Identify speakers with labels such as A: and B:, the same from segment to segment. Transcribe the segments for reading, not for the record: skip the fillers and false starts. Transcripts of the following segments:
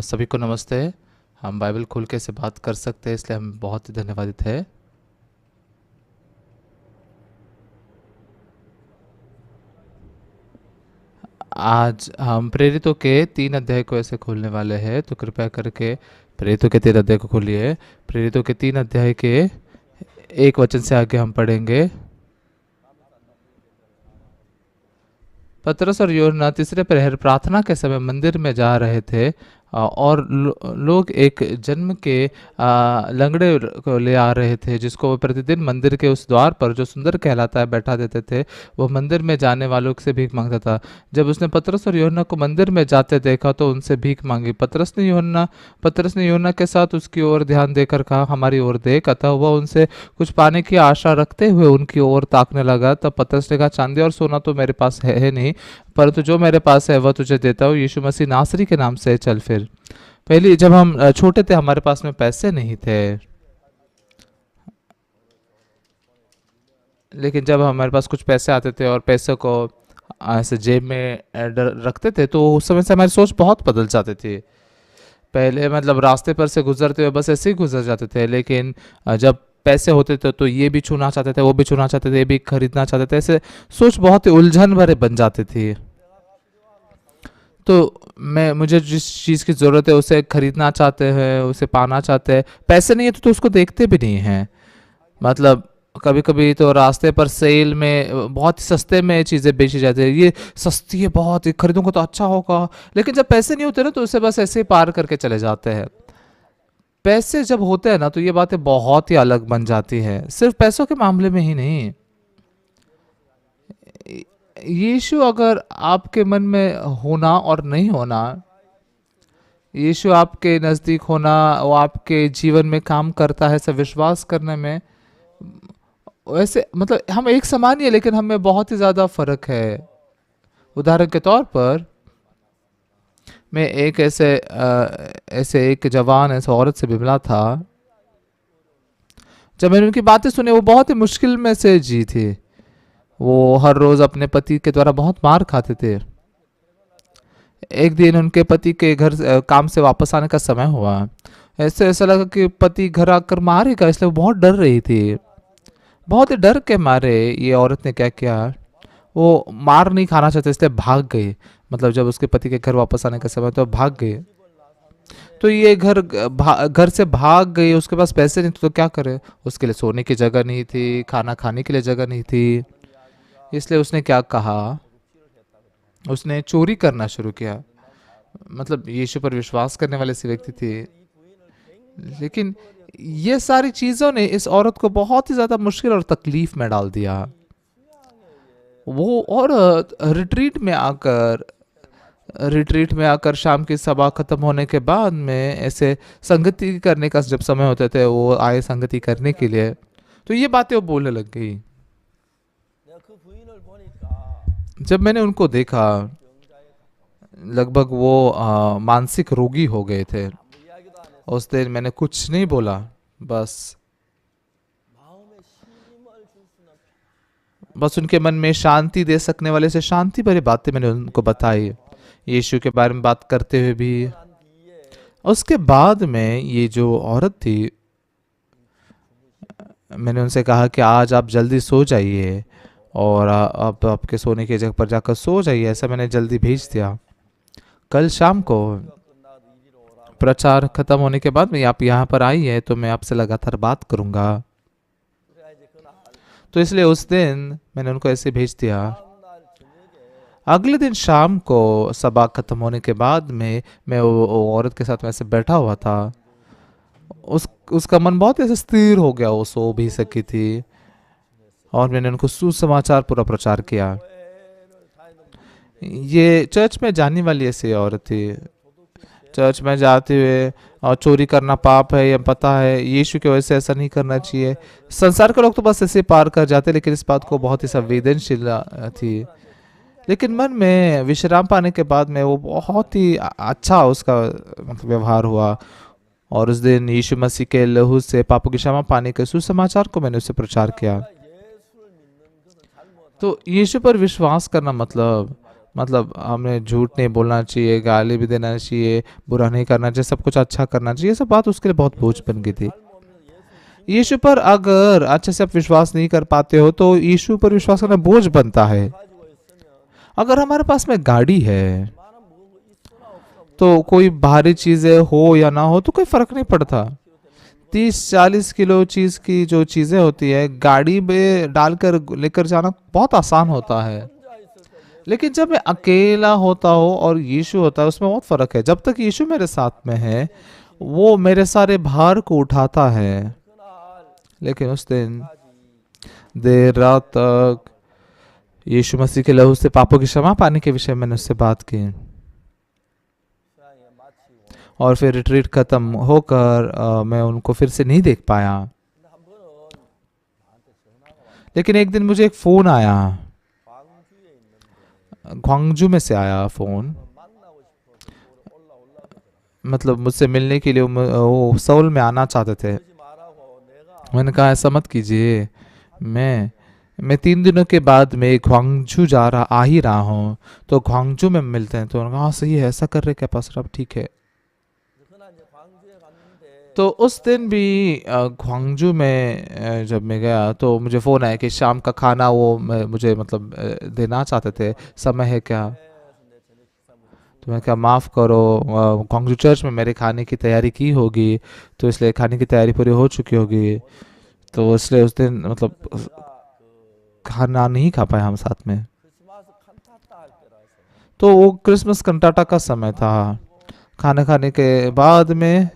A: सभी को नमस्ते। हम बाइबल खोल के से बात कर सकते हैं, इसलिए हम बहुत ही धन्यवादित है। आज हम प्रेरितों के 3 अध्याय को ऐसे खोलने वाले हैं, तो कृपया करके प्रेरितों के 3 अध्याय को खोलिए। प्रेरितों के 3 अध्याय के 1 वचन से आगे हम पढ़ेंगे। पतरस और यूहन्ना तीसरे प्रहर प्रार्थना के समय मंदिर में जा रहे थे, और लोग एक जन्म के लंगड़े को ले आ रहे थे, जिसको वो प्रतिदिन मंदिर के उस द्वार पर जो सुंदर कहलाता है बैठा देते थे। वो मंदिर में जाने वालों से भीख मांगता था। जब उसने पतरस और यूहन्ना को मंदिर में जाते देखा तो उनसे भीख मांगी। पतरस ने यूहन्ना के साथ उसकी ओर ध्यान देकर कहा, हमारी ओर देख। अतः वह उनसे कुछ पाने की आशा रखते हुए उनकी ओर ताकने लगा। तब पतरस ने कहा, चांदी और सोना तो मेरे पास है नहीं, परंतु जो मेरे पास है वह तुझे देता हूँ। यीशु मसीह नासरी के नाम से चल फिर। पहले जब हम छोटे थे, हमारे पास में पैसे नहीं थे, लेकिन जब हमारे पास कुछ पैसे आते थे और पैसे को ऐसे जेब में रखते थे, तो उस समय से हमारी सोच बहुत बदल जाती थी। पहले मतलब रास्ते पर से गुजरते हुए बस ऐसे ही गुजर जाते थे, लेकिन जब पैसे होते थे तो ये भी छूना चाहते थे, वो भी छूना चाहते थे, ये भी खरीदना चाहते थे। ऐसे सोच बहुत ही उलझन भरे बन जाती थी। तो मुझे जिस चीज़ की ज़रूरत है उसे खरीदना चाहते हैं, उसे पाना चाहते हैं। पैसे नहीं है तो उसको देखते भी नहीं हैं। मतलब कभी कभी तो रास्ते पर सेल में बहुत ही सस्ते में चीज़ें बेची जाती है, ये सस्ती है बहुत, ये खरीदूंगा तो अच्छा होगा। लेकिन जब पैसे नहीं होते ना, तो उसे बस ऐसे ही पार करके चले जाते हैं। पैसे जब होते हैं ना, तो ये बातें बहुत ही अलग बन जाती है, सिर्फ पैसों के मामले में ही नहीं। यीशु अगर आपके मन में होना और नहीं होना, यीशु आपके नज़दीक होना, वो आपके जीवन में काम करता है, सब विश्वास करने में, वैसे मतलब हम एक समान ही है, लेकिन हमें बहुत ही ज़्यादा फर्क है। उदाहरण के तौर पर मैं एक ऐसे एक जवान ऐसे औरत से मिला था। जब मैंने उनकी बातें सुनी, वो बहुत ही मुश्किल में से जी थी। वो हर रोज़ अपने पति के द्वारा बहुत मार खाते थे। एक दिन उनके पति के घर काम से वापस आने का समय हुआ। ऐसे ऐसा लगा कि पति घर आकर मारेगा, इसलिए वो बहुत डर रही थी। बहुत ही डर के मारे ये औरत ने क्या किया, वो मार नहीं खाना चाहते, इसलिए भाग गई। मतलब जब उसके पति के घर वापस आने का समय तो भाग गई। तो ये घर से भाग गई, उसके पास पैसे नहीं थे तो क्या करे, उसके लिए सोने की जगह नहीं थी, खाना खाने के लिए जगह नहीं थी। इसलिए उसने क्या कहा, उसने चोरी करना शुरू किया। मतलब यीशु पर विश्वास करने वाले से व्यक्ति थे, लेकिन ये सारी चीजों ने इस औरत को बहुत ही ज्यादा मुश्किल और तकलीफ में डाल दिया। वो औरत रिट्रीट में आकर शाम की सभा खत्म होने के बाद में ऐसे संगति करने का जब समय होते थे, वो आए संगति करने के लिए, तो ये बातें वो बोलने लग गई। जब मैंने उनको देखा, लगभग वो मानसिक रोगी हो गए थे। उस दिन मैंने कुछ नहीं बोला, बस उनके मन में शांति दे सकने वाले से शांति भरी बातें मैंने उनको बताई, यीशु के बारे में बात करते हुए भी। उसके बाद में ये जो औरत थी, मैंने उनसे कहा कि आज आप जल्दी सो जाइए और आप आपके सोने की जगह पर जाकर सो जाइए। ऐसा मैंने जल्दी भेज दिया। कल शाम को प्रचार खत्म होने के बाद में आप यहाँ पर आई है, तो मैं आपसे लगातार बात करूँगा। तो इसलिए उस दिन मैंने उनको ऐसे भेज दिया। अगले दिन शाम को सभा खत्म होने के बाद में मैं वो औरत के साथ वैसे बैठा हुआ था। उसका मन बहुत ऐसे स्थिर हो गया, वो सो भी सकी थी। और मैंने उनको सुसमाचार पूरा प्रचार किया। ये चर्च में जाने वाली ऐसी औरत थी। चर्च में जाते हुए और चोरी करना पाप है, ये पता है, यीशु की वजह से ऐसा नहीं करना चाहिए। संसार के लोग तो बस ऐसे पार कर जाते, लेकिन इस बात को बहुत ही संवेदनशील थी। लेकिन मन में विश्राम पाने के बाद में वो बहुत ही अच्छा उसका मतलब व्यवहार हुआ। और उस दिन यीशु मसीह के लहू से पापों की क्षमा पाने के सुसमाचार को मैंने उसे प्रचार किया। तो यीशु पर विश्वास करना मतलब मतलब हमें झूठ नहीं बोलना चाहिए, गाली भी देना चाहिए, बुरा नहीं करना चाहिए, सब कुछ अच्छा करना चाहिए, ये सब बात उसके लिए बहुत बोझ बन गई थी। यीशु पर अगर अच्छे से आप विश्वास नहीं कर पाते हो तो यीशु पर विश्वास करना बोझ बनता है। अगर हमारे पास में गाड़ी है तो कोई भारी चीजें हो या ना हो तो कोई फर्क नहीं पड़ता। 30-40 किलो चीज की जो चीजें होती है गाड़ी में डालकर लेकर जाना बहुत आसान होता है, लेकिन जब मैं अकेला होता हूँ और यीशु होता है उसमें बहुत फर्क है। जब तक यीशु मेरे साथ में है वो मेरे सारे भार को उठाता है। लेकिन उस दिन देर रात तक यीशु मसीह के लहू से पापों की क्षमा पाने के विषय में मैंने उससे बात की, और फिर रिट्रीट खत्म होकर मैं उनको फिर से नहीं देख पाया। लेकिन एक दिन मुझे एक फोन आया, ग्वांगजू में से आया फोन, मतलब मुझसे मिलने के लिए वो सऊल में आना चाहते थे। मैंने कहा ऐसा मत कीजिए, मैं 3 दिनों के बाद मैं ग्वांगजू आ ही रहा हूँ, तो ग्वांगजू में मिलते हैं। तो उन्होंने कहा हाँ सही है, ऐसा कर रहे क्या पास्टर, अब ठीक है। तो उस दिन भी ग्वांगजू में जब मैं गया तो मुझे फ़ोन आया कि शाम का खाना वो मुझे मतलब देना चाहते थे, समय है क्या। तो मैं क्या माफ़ करो, ग्वांगजू चर्च में मेरे खाने की तैयारी की होगी, तो इसलिए खाने की तैयारी पूरी हो चुकी होगी, तो इसलिए उस दिन मतलब खाना नहीं खा पाए हम साथ में। तो वो क्रिसमस कंटाटा का समय था। खाना खाने के बाद में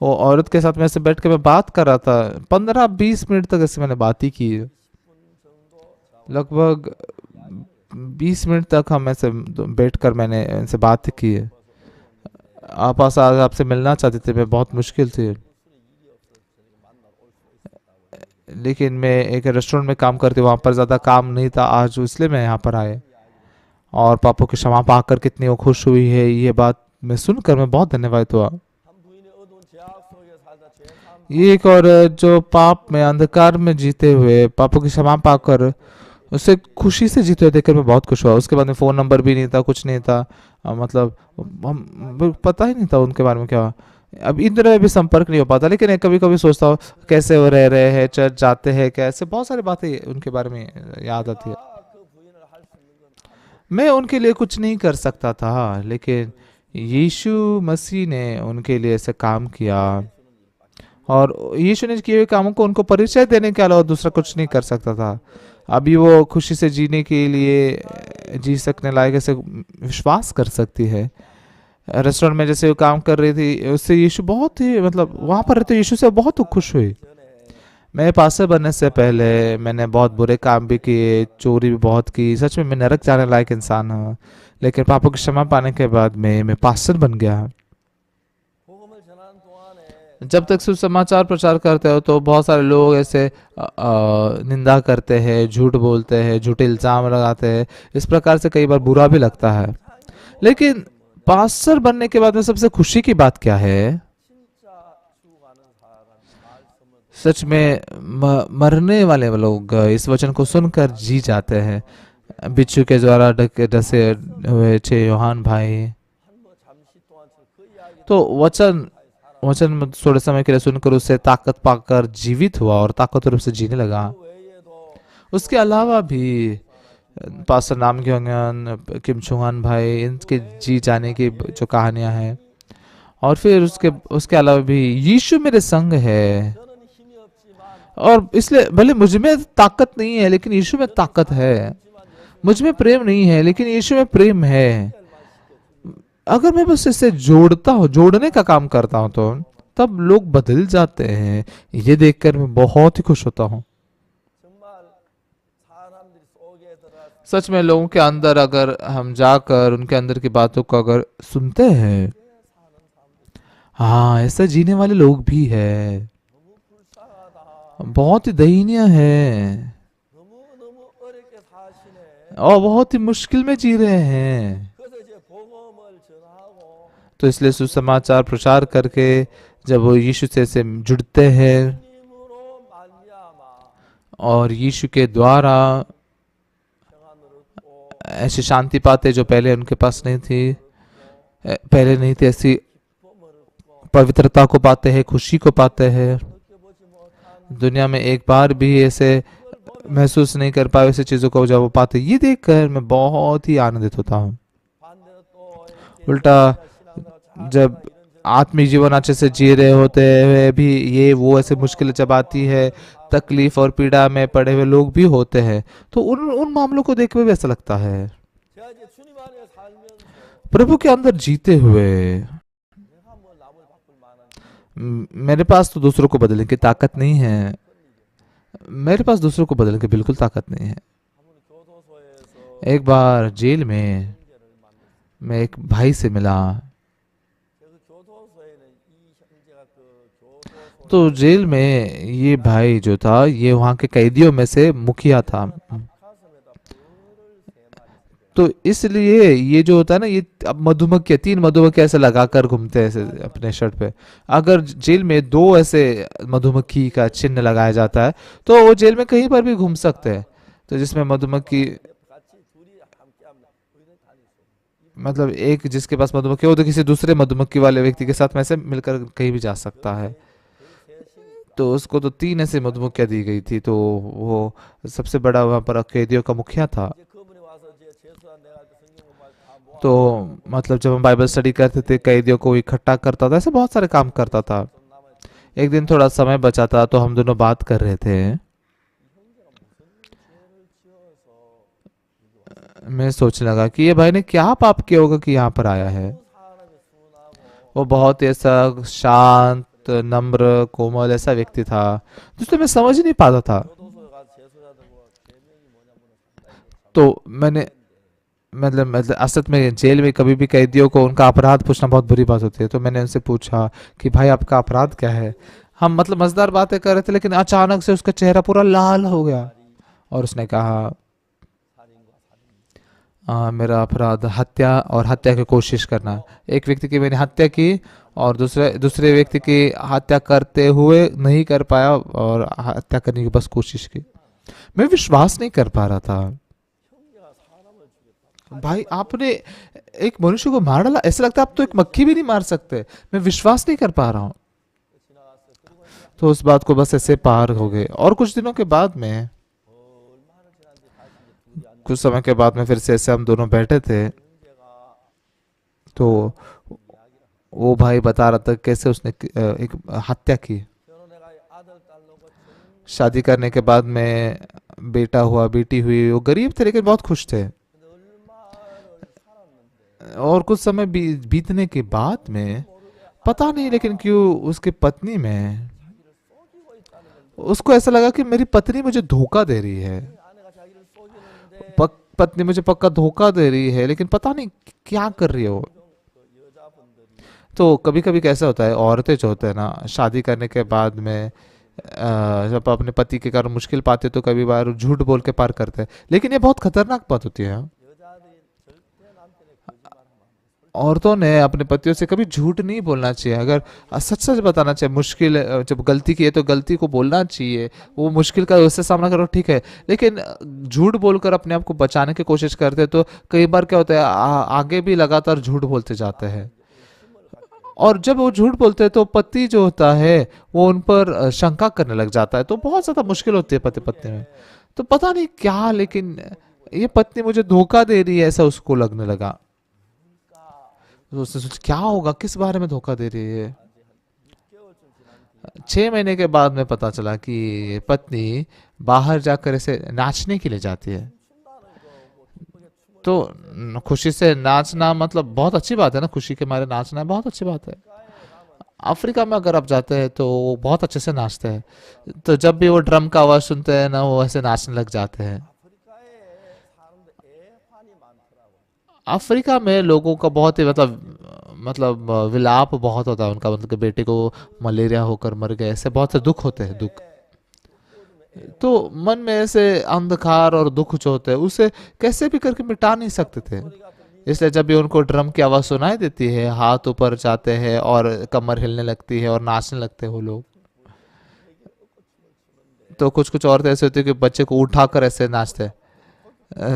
A: वो औरत के साथ में ऐसे बैठ के मैं बात कर रहा था, 15-20 मिनट तक ऐसे मैंने बात ही की। लगभग 20 मिनट तक हम ऐसे बैठ कर मैंने इनसे बात की। आपस आज आपसे मिलना चाहते थे, मैं बहुत मुश्किल थी, लेकिन मैं एक रेस्टोरेंट में काम करती, वहाँ पर ज़्यादा काम नहीं था आज, इसलिए मैं यहाँ पर आए। और पापा की क्षमा पाकर कितनी वो खुश हुई है, ये बात मैं सुनकर मैं बहुत धन्यवाद हुआ। ये एक और जो पाप में अंधकार में जीते हुए पापों की क्षमा पाकर उसे खुशी से जीते हुए देखकर मैं बहुत खुश हुआ। उसके बाद में फ़ोन नंबर भी नहीं था, कुछ नहीं था, मतलब हम पता ही नहीं था उनके बारे में क्या। अब इन दिनों में भी संपर्क नहीं हो पाता, लेकिन कभी कभी सोचता हूँ कैसे वो रह रहे हैं, चर्च जाते हैं कैसे, बहुत सारी बातें उनके बारे में याद आती है। मैं उनके लिए कुछ नहीं कर सकता था, लेकिन यीशु मसीह ने उनके लिए ऐसे काम किया, और यीशु ने किए हुए कामों को उनको परिचय देने के अलावा दूसरा कुछ नहीं कर सकता था। अभी वो खुशी से जीने के लिए जी सकने लायक ऐसे विश्वास कर सकती है। रेस्टोरेंट में जैसे वो काम कर रही थी उससे यीशु बहुत ही मतलब वहाँ पर रहते यीशु से बहुत खुश हुई। मैं पास्टर बनने से पहले मैंने बहुत बुरे काम भी किए, चोरी भी बहुत की, सच में मैं नरक जाने लायक इंसान हूँ। लेकिन पापों की क्षमा पाने के बाद मैं पास्टर बन गया। जब तक सुसमाचार प्रचार करते हो तो बहुत सारे लोग ऐसे निंदा करते हैं, झूठ बोलते हैं, झूठे इल्जाम लगाते हैं, इस प्रकार से कई बार बुरा भी लगता है। लेकिन पास्टर बनने के बाद में सबसे खुशी की बात क्या है, सच में मरने वाले लोग इस वचन को सुनकर जी जाते हैं। बिच्छू के द्वारा डसे हुए 6 यूहन्ना भाई, तो वचन वचन में थोड़े समय के लिए सुनकर उससे ताकत पाकर जीवित हुआ और ताकतवर रूप से जीने लगा। उसके अलावा भी पास्टर नाम ग्योंगन, किम छुंगान भाई, इनके जी जाने की जो कहानियां हैं, और फिर उसके उसके अलावा भी यीशु मेरे संग है। और इसलिए भले मुझ में ताकत नहीं है लेकिन यीशु में ताकत है, मुझ में प्रेम नहीं है लेकिन यीशु में प्रेम है। अगर मैं बस इससे जोड़ने का काम करता हूँ तो तब लोग बदल जाते हैं। ये देखकर मैं बहुत ही खुश होता हूँ। सच में लोगों के अंदर अगर हम जाकर उनके अंदर की बातों को अगर सुनते हैं, हाँ ऐसा जीने वाले लोग भी है, बहुत ही दयनीय है और बहुत ही मुश्किल में जी रहे हैं। तो इसलिए सुसमाचार प्रचार करके जब वो यीशु से जुड़ते हैं और यीशु के द्वारा ऐसी शांति पाते जो पहले उनके पास नहीं थी, पहले नहीं थी। ऐसी पवित्रता को पाते हैं, खुशी को पाते हैं। दुनिया में एक बार भी ऐसे महसूस नहीं कर पाए ऐसी चीज़ों को जब वो पाते, ये देखकर मैं बहुत ही आनंदित होता हूँ। उल्टा जब आत्मिक जीवन अच्छे से जी रहे होते हुए भी ये वो ऐसे मुश्किलें जब आती है, तकलीफ और पीड़ा में पड़े हुए लोग भी होते हैं, तो उन उन मामलों को देख के भी ऐसा लगता है प्रभु के अंदर जीते हुए मेरे पास तो दूसरों को बदलने की ताकत नहीं है। मेरे पास दूसरों को बदलने की बिल्कुल ताकत नहीं है। एक बार जेल में मैं एक भाई से मिला। तो जेल में ये भाई जो था, ये वहाँ के कैदियों में से मुखिया था। तो इसलिए ये जो होता है ना, ये अब मधुमक्खी, 3 मधुमक्खी ऐसे लगाकर घूमते हैं ऐसे अपने शर्ट पे। अगर जेल में 2 ऐसे मधुमक्खी का चिन्ह लगाया जाता है तो वो जेल में कहीं पर भी घूम सकते हैं। तो जिसमें मधुमक्खी, मतलब एक जिसके पास मधुमक्खी हो तो किसी दूसरे मधुमक्खी वाले व्यक्ति के साथ में ऐसे मिलकर कहीं भी जा सकता है। तो उसको तो 3 ऐसे मधुमक्खियां दी गई थी। तो वो सबसे बड़ा वहां पर कैदियों का मुखिया था। तो मतलब जब हम बाइबल स्टडी करते थे, कैदियों को इकट्ठा करता था, ऐसे बहुत सारे काम करता था। एक दिन थोड़ा समय बचा था तो हम दोनों बात कर रहे थे। मैं सोचने लगा कि ये भाई ने क्या पाप किया होगा कि यहाँ पर आया है। वो बहुत ऐसा शांत, नम्र, कोमल ऐसा व्यक्ति था जिसको मैं समझ ही नहीं पाता था। तो मैंने मतलब असल में जेल में कभी भी कैदियों को उनका अपराध पूछना बहुत बुरी बात होती है। तो मैंने उनसे पूछा कि भाई आपका अपराध क्या है। हम मतलब मजेदार बातें कर रहे थे, लेकिन अचानक से उसका चेहरा पूरा लाल हो गया और उसने कहा, मेरा अपराध हत्या और हत्या की कोशिश करना। एक व्यक्ति की मैंने हत्या की और दूसरे दूसरे व्यक्ति की हत्या करते हुए नहीं कर पाया और हत्या करने की बस कोशिश की। मैं विश्वास नहीं कर पा रहा था। भाई आपने एक मनुष्य को मार डाला, ऐसा लगता है आप तो एक मक्खी भी नहीं मार सकते। मैं विश्वास नहीं कर पा रहा हूँ। तो उस बात को बस ऐसे पार हो गए। और कुछ दिनों के बाद में, कुछ समय के बाद में फिर से ऐसे हम दोनों बैठे थे। तो वो भाई बता रहा था कैसे उसने एक हत्या की। शादी करने के बाद में बेटा हुआ, बेटी हुई। वो गरीब थे लेकिन बहुत खुश थे। और कुछ समय बीतने के बाद में पता नहीं लेकिन क्यों उसकी पत्नी में, उसको ऐसा लगा कि मेरी पत्नी मुझे धोखा दे रही है। पत्नी मुझे पक्का धोखा दे रही है, लेकिन पता नहीं क्या कर रही है वो। तो कभी कभी कैसा होता है, औरतें जो होते हैं ना, शादी करने के बाद में जब अपने पति के कारण मुश्किल पाते तो कभी बार झूठ बोल के पार करते हैं। लेकिन ये बहुत खतरनाक बात होती है। औरतों ने अपने पतियों से कभी झूठ नहीं बोलना चाहिए। अगर सच सच बताना चाहिए। मुश्किल जब गलती की है तो गलती को बोलना चाहिए। वो मुश्किल का उससे सामना करो, ठीक है, लेकिन झूठ बोलकर अपने आप को बचाने की कोशिश करते तो कई बार क्या होता है, आगे भी लगातार झूठ बोलते जाते हैं। और जब वो झूठ बोलते हैं तो पति जो होता है वो उन पर शंका करने लग जाता है। तो बहुत ज्यादा मुश्किल होती है पति पत्नी में। तो पता नहीं क्या, लेकिन ये पत्नी मुझे धोखा दे रही है ऐसा उसको लगने लगा। तो उसने सोचा क्या होगा, किस बारे में धोखा दे रही है। 6 महीने के बाद में पता चला कि पत्नी बाहर जाकर ऐसे नाचने के लिए जाती है। तो खुशी से नाचना मतलब बहुत अच्छी बात है ना, खुशी के मारे नाचना बहुत अच्छी बात है। अफ्रीका में अगर आप जाते हैं तो वो बहुत अच्छे से नाचते हैं। तो जब भी वो ड्रम का आवाज सुनते हैं ना, वो ऐसे नाचने लग जाते हैं। अफ्रीका में लोगों का बहुत ही मतलब विलाप बहुत होता है उनका। मतलब कि बेटे को मलेरिया होकर मर गए, ऐसे बहुत से दुख होते हैं, दुख। तो मन में ऐसे अंधकार और दुख जो होते हैं उसे कैसे भी करके मिटा नहीं सकते थे। इसलिए जब भी उनको ड्रम की आवाज सुनाई देती है, हाथ ऊपर जाते हैं और कमर हिलने लगती है और नाचने लगते हैं वो लोग। तो कुछ कुछ औरतें ऐसे होती है कि बच्चे को उठाकर ऐसे नाचते हैं।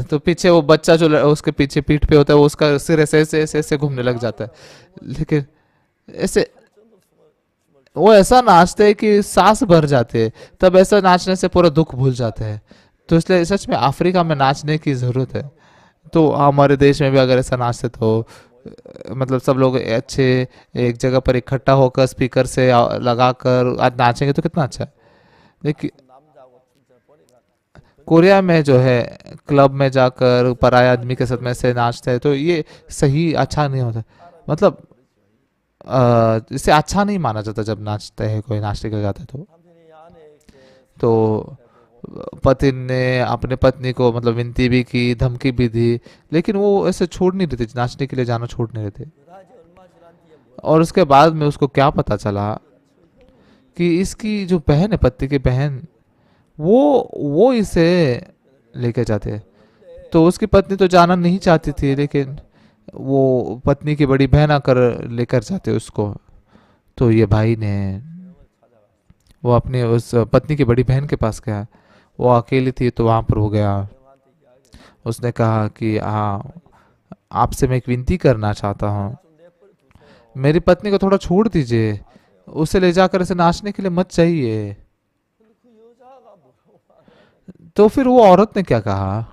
A: तो पीछे वो बच्चा जो उसके पीछे पीठ पे होता है वो उसका सिर ऐसे ऐसे ऐसे ऐसे घूमने लग जाता है। लेकिन ऐसे वो ऐसा नाचते हैं कि सांस भर जाते हैं। तब ऐसा नाचने से पूरा दुख भूल जाते हैं। तो इसलिए सच में अफ्रीका में नाचने की ज़रूरत है। तो हमारे देश में भी अगर ऐसा नाचते तो मतलब सब लोग अच्छे एक जगह पर इकट्ठा होकर स्पीकर से लगाकर आज नाचेंगे तो कितना अच्छा है। देखिए कोरिया में जो है क्लब में जाकर पराया आदमी के साथ में से नाचते हैं तो ये सही अच्छा नहीं होता। मतलब इसे अच्छा नहीं माना जाता जब नाचते हैं कोई नाचने के लिए जाता है तो पति ने अपने पत्नी को मतलब विनती भी की धमकी भी दी। लेकिन वो ऐसे छोड़ नहीं देते नाचने के लिए जाना छोड़ नहीं देते। और उसके बाद में उसको क्या पता चला कि इसकी जो बहन है पति की बहन वो इसे लेके जाते हैं। तो उसकी पत्नी तो जाना नहीं चाहती थी लेकिन वो पत्नी की बड़ी बहन आकर लेकर जाते उसको। तो ये भाई ने वो अपने उस पत्नी की बड़ी बहन के पास गया। वो अकेली थी तो वहां पर हो गया। उसने कहा कि हाँ आपसे मैं एक विनती करना चाहता हूँ। मेरी पत्नी को थोड़ा छोड़ दीजिए। उसे ले जाकर ऐसे नाचने के लिए मत चाहिए। तो फिर वो औरत ने क्या कहा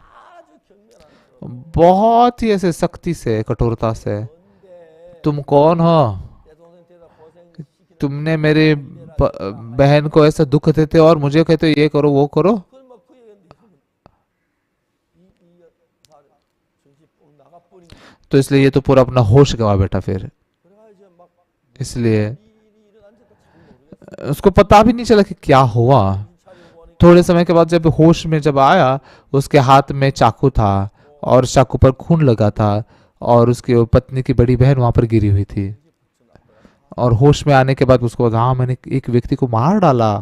A: बहुत ही ऐसे सख्ती से कठोरता से तुम कौन हो। तुमने मेरे बहन को ऐसा दुख देते और मुझे कहते हो ये करो वो करो। तो इसलिए ये तो पूरा अपना होश गवा बैठा फिर। इसलिए उसको पता भी नहीं चला कि क्या हुआ। थोड़े समय के बाद जब होश में जब आया उसके हाथ में चाकू था और चाकू पर खून लगा था। और उसकी पत्नी की बड़ी बहन वहां पर गिरी हुई थी। और होश में आने के बाद उसको हाँ मैंने एक व्यक्ति को मार डाला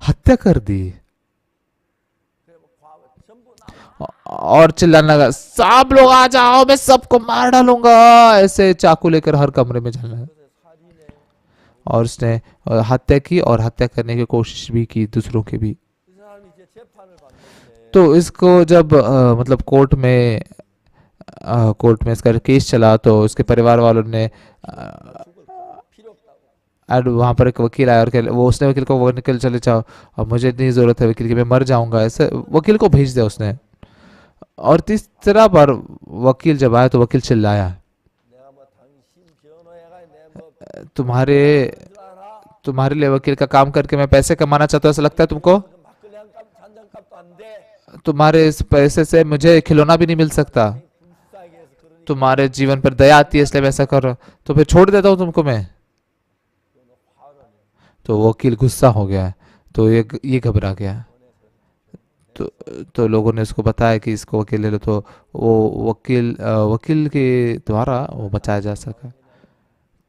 A: हत्या कर दी। और चिल्लाने लगा सब लोग आ जाओ मैं सबको मार डालूंगा। ऐसे चाकू लेकर हर कमरे में चलना है। और उसने हत्या की और हत्या करने की कोशिश भी की दूसरों की भी। तो इसको जब मतलब कोर्ट में इसका केस चला तो उसके परिवार वालों ने वहां पर एक वकील आया और वो उसने वकील को वो निकल चले जाओ अब मुझे इतनी जरूरत है वकील की मैं मर जाऊंगा ऐसे वकील को भेज दिया उसने। और तीसरा बार वकील जब आया तो वकील चिल्लाया तुम्हारे तुम्हारे लिए वकील का काम करके मैं पैसे कमाना चाहता हूँ ऐसा लगता है तुमको। तुम्हारे इस पैसे से मुझे खिलौना भी नहीं मिल सकता। तुम्हारे जीवन पर दया आती है इसलिए मैं ऐसा कर रहा हूँ तो फिर छोड़ देता हूँ तुमको मैं। तो वकील गुस्सा हो गया। तो ये घबरा गया। तो तो लोगों ने उसको बताया कि इसको वकील ले लो तो वो वकील के द्वारा वो बचाया जा सका।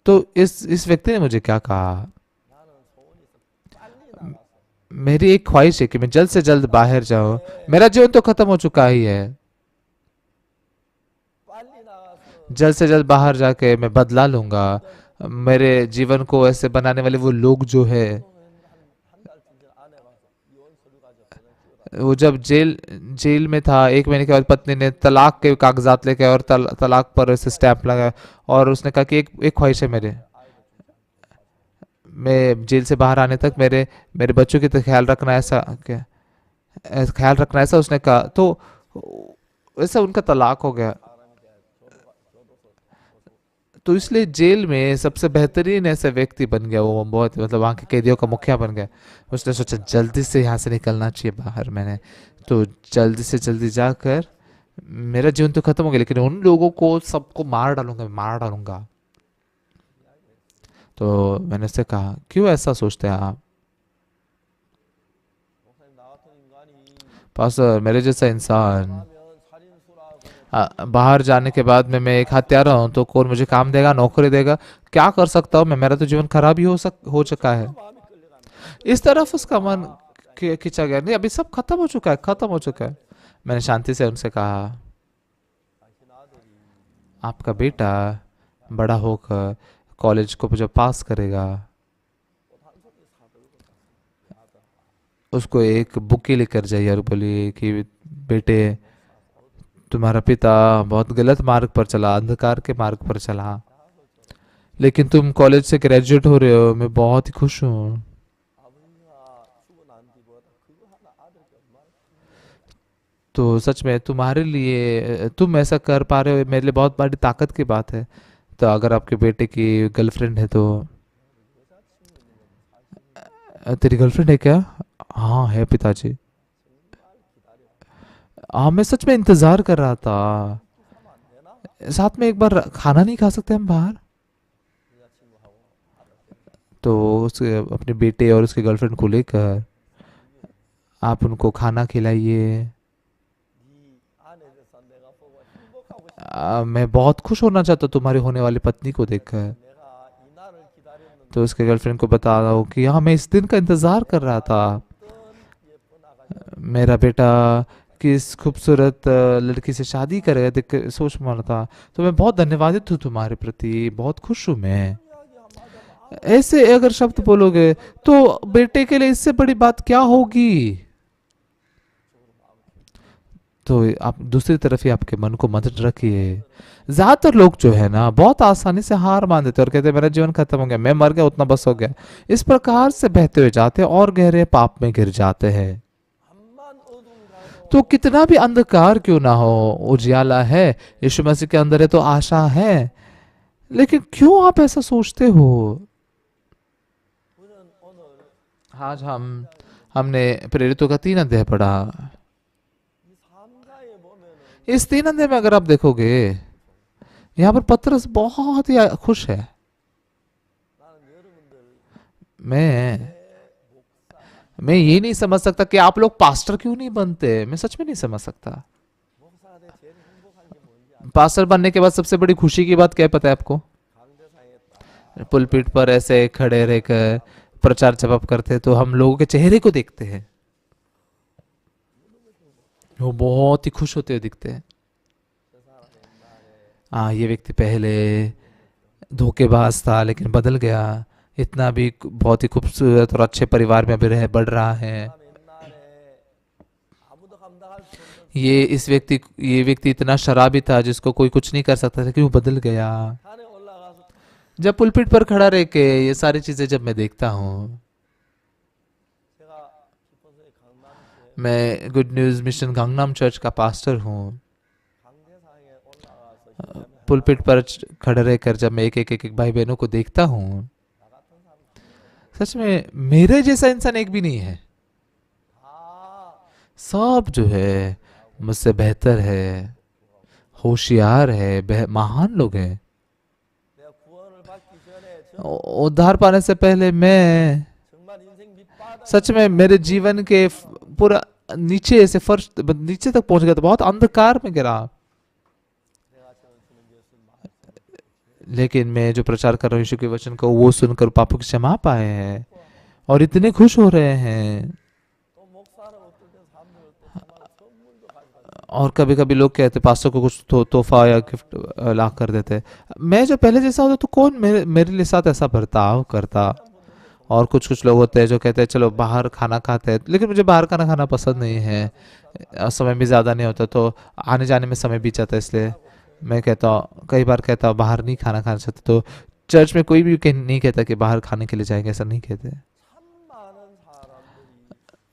A: तो इस व्यक्ति ने मुझे क्या कहा मेरी एक ख्वाहिश है कि मैं जल्द से जल्द बाहर जाऊं। मेरा जीवन तो खत्म हो चुका ही है। जल्द से जल्द बाहर जाके मैं बदला लूंगा। मेरे जीवन को ऐसे बनाने वाले वो लोग जो है वो जब जेल में था 1 महीने के बाद पत्नी ने तलाक के कागजात लेके और तलाक पर ऐसे स्टैंप लगाया। और उसने कहा कि एक ख्वाहिश है मेरे मैं जेल से बाहर आने तक मेरे मेरे बच्चों की तो ख्याल रखना ऐसा क्या ख्याल रखना ऐसा उसने कहा। तो वैसा उनका तलाक हो गया। तो इसलिए जेल में सबसे बेहतरीन ऐसे व्यक्ति बन गया वो बहुत मतलब वहाँ के कैदियों का मुखिया बन गया। उसने सोचा जल्दी से यहाँ से निकलना चाहिए बाहर मैंने। तो जल्दी से जल्दी जाकर मेरा जीवन तो खत्म हो गया लेकिन उन लोगों को सबको मार डालूंगा मार डालूंगा। तो मैंने उससे कहा क्यों ऐसा सोचते हैं आप पास्टर मेरे जैसा इंसान बाहर जाने के बाद में मैं एक हत्यारा हूँ तो कौन मुझे काम देगा नौकरी देगा क्या कर सकता हूँ मैं मेरा तो जीवन खराब ही हो चुका है। इस तरफ उसका मन खींचा गया नहीं अभी सब खत्म हो चुका है खत्म हो चुका है। मैंने शांति से उनसे कहा आपका बेटा बड़ा होकर कॉलेज को जब पास करेगा उसको एक बुक लेकर जाइए और बोलिए कि बेटे तुम्हारा पिता बहुत गलत मार्ग पर चला, अंधकार के मार्ग पर चला, लेकिन तुम कॉलेज से ग्रेजुएट हो रहे हो, मैं बहुत ही खुश हूँ। तो सच में तुम्हारे लिए तुम ऐसा कर पा रहे हो मेरे लिए बहुत बड़ी ताकत की बात है। तो अगर आपके बेटे की गर्लफ्रेंड है तो तेरी गर्लफ्रेंड है क्या? हाँ है पिताजी। हाँ मैं सच में इंतजार कर रहा था। साथ में एक बार खाना नहीं खा सकते हम बाहर? तो उसके अपने बेटे और उसके गर्लफ्रेंड को लेकर आप उनको खाना खिलाइए। मैं बहुत खुश होना चाहता हूँ तुम्हारी होने वाली पत्नी को देखकर। तो उसके गर्लफ्रेंड को बता रहा हूँ कि हाँ मैं इस दिन का इंतजार कर रहा था। मेरा बेटा किस खूबसूरत लड़की से शादी करेगा देख के सोच में था। तो मैं बहुत धन्यवादित हूँ तुम्हारे प्रति, बहुत खुश हूँ मैं। ऐसे अगर शब्द बोलोगे तो बेटे के लिए इससे बड़ी बात क्या होगी? तो आप दूसरी तरफ ही आपके मन को मत रखिए। ज्यादातर लोग जो है ना बहुत आसानी से हार मान देते और कहते हैं मेरा जीवन खत्म हो गया, मैं मर गया, उतना बस हो गया। इस प्रकार से बहते हुए जाते हैं और गहरे पाप में गिर जाते हैं। तो कितना भी अंधकार क्यों ना हो, उजियाला है, यीशु मसीह के अंदर है तो आशा है। लेकिन क्यों आप ऐसा सोचते हो? आज हमने प्रेरितों का 3 अध्याय पढ़ा। इस 3 अध्याय में अगर आप देखोगे यहाँ पर पतरस बहुत ही खुश है। मैं मैं ये नहीं समझ सकता कि आप लोग पास्टर क्यों नहीं बनते, मैं सच में नहीं समझ सकता। पास्टर बनने के बाद सबसे बड़ी खुशी की बात क्या है पता है आपको? पुलपिट पर ऐसे खड़े रहकर प्रचार जवाब करते तो हम लोगों के चेहरे को देखते हैं, वो बहुत ही खुश होते हुए दिखते हैं। ये व्यक्ति पहले धोखेबाज था लेकिन बदल गया, इतना भी बहुत ही खूबसूरत और अच्छे परिवार में अभी रह बढ़ रहा है। ये व्यक्ति इतना शराबी था जिसको कोई कुछ नहीं कर सकता था, लेकिन वो बदल गया। जब पुलपिट पर खड़ा रह के ये सारी चीजें जब मैं देखता हूँ, मैं गुड न्यूज मिशन गांगनाम चर्च का पास्टर हूँ। पुलपिट पर खड़े रहकर जब मैं एक भाई बहनों को देखता हूँ, सच में मेरे जैसा इंसान एक भी नहीं है। सब जो है मुझसे बेहतर है, होशियार है, महान लोग हैं। उद्धार पाने से पहले मैं सच में मेरे जीवन के पूरा नीचे से फर्श नीचे तक पहुंच गया था, बहुत अंधकार में गिरा। लेकिन मैं जो प्रचार कर रहा हूँ यीशु के वचन को, वो सुनकर पापों की क्षमा पाए हैं और इतने खुश हो रहे हैं। और कभी कभी लोग कहते पास्टर को कुछ तोहफा या गिफ्ट ला कर देते। मैं जो पहले जैसा होता तो कौन मेरे लिए साथ ऐसा बर्ताव करता। और कुछ लोग होते हैं जो कहते हैं चलो बाहर खाना खाते हैं, लेकिन मुझे बाहर खाना पसंद नहीं है, समय भी ज़्यादा नहीं होता तो आने जाने में समय बीत जाता है। इसलिए मैं कहता हूँ, कई बार कहता हूँ बाहर नहीं खाना चाहते। तो चर्च में कोई भी नहीं कहता कि बाहर खाने के लिए जाएंगे, ऐसा नहीं कहते।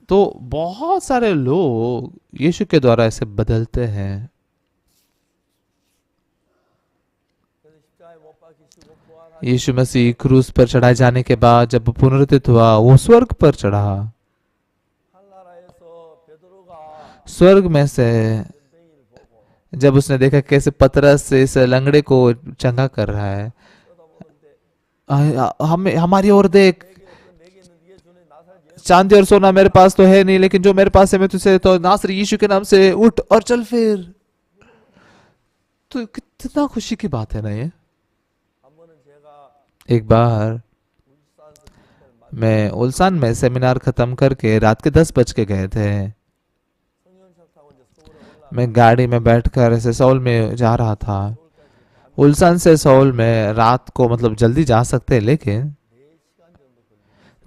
A: तो बहुत सारे लोग यीशु के द्वारा ऐसे बदलते हैं। यीशु मसीह क्रूस पर चढ़ाए जाने के बाद जब पुनरुत्थित हुआ, वो स्वर्ग पर चढ़ा। स्वर्ग में से जब उसने देखा कैसे पतरस से इस लंगड़े को चंगा कर रहा है, हमारी ओर देख, चांदी और सोना मेरे पास तो है नहीं, लेकिन जो मेरे पास है मैं तुझे तो नासरी यीशु के नाम से उठ और चल फिर। तो कितना खुशी की बात है ना ये। एक बार मैं उल्सान में सेमिनार खत्म करके रात के 10 बज के गए थे। मैं गाड़ी में बैठकर ऐसे सौल में जा रहा था। उल्सान से सौल में रात को मतलब जल्दी जा सकते हैं, लेकिन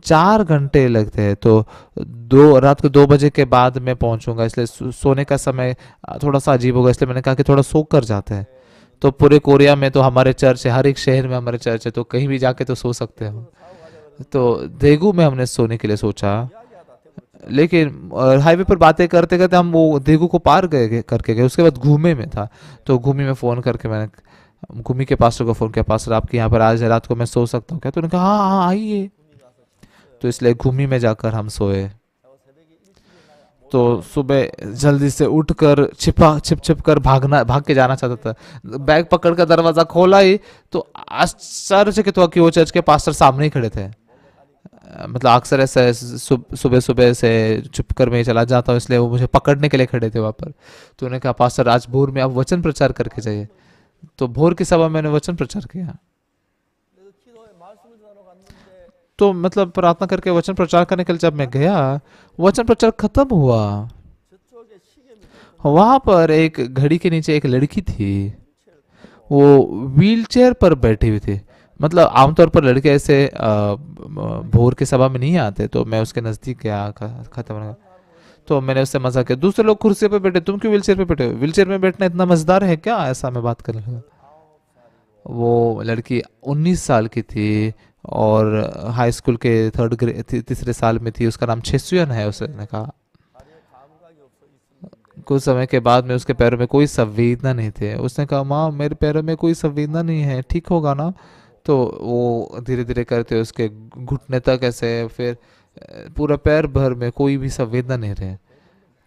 A: 4 घंटे लगते हैं। तो रात को 2 बजे के बाद मैं पहुंचूंगा, इसलिए सोने का समय थोड़ा सा अजीब होगा, इसलिए मैंने कहा कि थोड़ा सो कर जाते हैं। तो पूरे कोरिया में तो हमारे चर्च है, हर एक शहर में हमारे चर्च है, तो कहीं भी जाके तो सो सकते हैं हम। तो देगू में हमने सोने के लिए सोचा, लेकिन हाईवे पर बातें करते करते हम वो देगू को पार करके गए। उसके बाद घूमे में था, तो घूमी में फ़ोन करके मैंने घूमी के पास्टर को फ़ोन किया, पास्टर आपके यहाँ पर आज रात को मैं सो सकता हूँ क्या? तो उन्होंने कहा हाँ हाँ आइए। तो इसलिए घूमी में जाकर हम सोए। तो सुबह जल्दी से उठकर छिप छिप कर भाग के जाना चाहता था। बैग पकड़ कर दरवाजा खोला ही तो आश्चर्यचकित हुआ कि वो चर्च के पास्टर सामने ही खड़े थे। मतलब अक्सर ऐसे सुबह सुबह से छुप कर मैं चला जाता हूँ, इसलिए वो मुझे पकड़ने के लिए खड़े थे वहाँ पर। तो उन्होंने कहा पास्टर आज भोर में आप वचन प्रचार करके जाइए। तो भोर की सभा मैंने वचन प्रचार किया। तो मतलब प्रार्थना करके वचन प्रचार करने के लिए जब मैं गया, वचन प्रचार खत्म हुआ, वहां पर एक घड़ी के नीचे एक लड़की थी। वो व्हील चेयर पर बैठी हुई थी। मतलब आमतौर पर लड़के ऐसे भोर के सभा में नहीं आते, तो मैं उसके नजदीक गया, खत्म हो गया। तो मैंने उससे मजाक किया, दूसरे लोग कुर्सी पे बैठे, तुम क्यों व्हील चेयर पे बैठे हो? व्हील चेयर में बैठना इतना मजेदार है क्या? ऐसा मैं बात करने लगा। वो लड़की 19 साल की थी और हाई स्कूल के तीसरे साल में थी। उसका नाम छेसुयन है। उसने कहा कुछ समय के बाद में उसके पैरों में कोई संवेदना नहीं थे। उसने कहा माँ मेरे पैरों में कोई संवेदना नहीं है, ठीक होगा ना? तो वो धीरे धीरे करते उसके घुटने तक ऐसे, फिर पूरा पैर भर में कोई भी संवेदना नहीं रहे।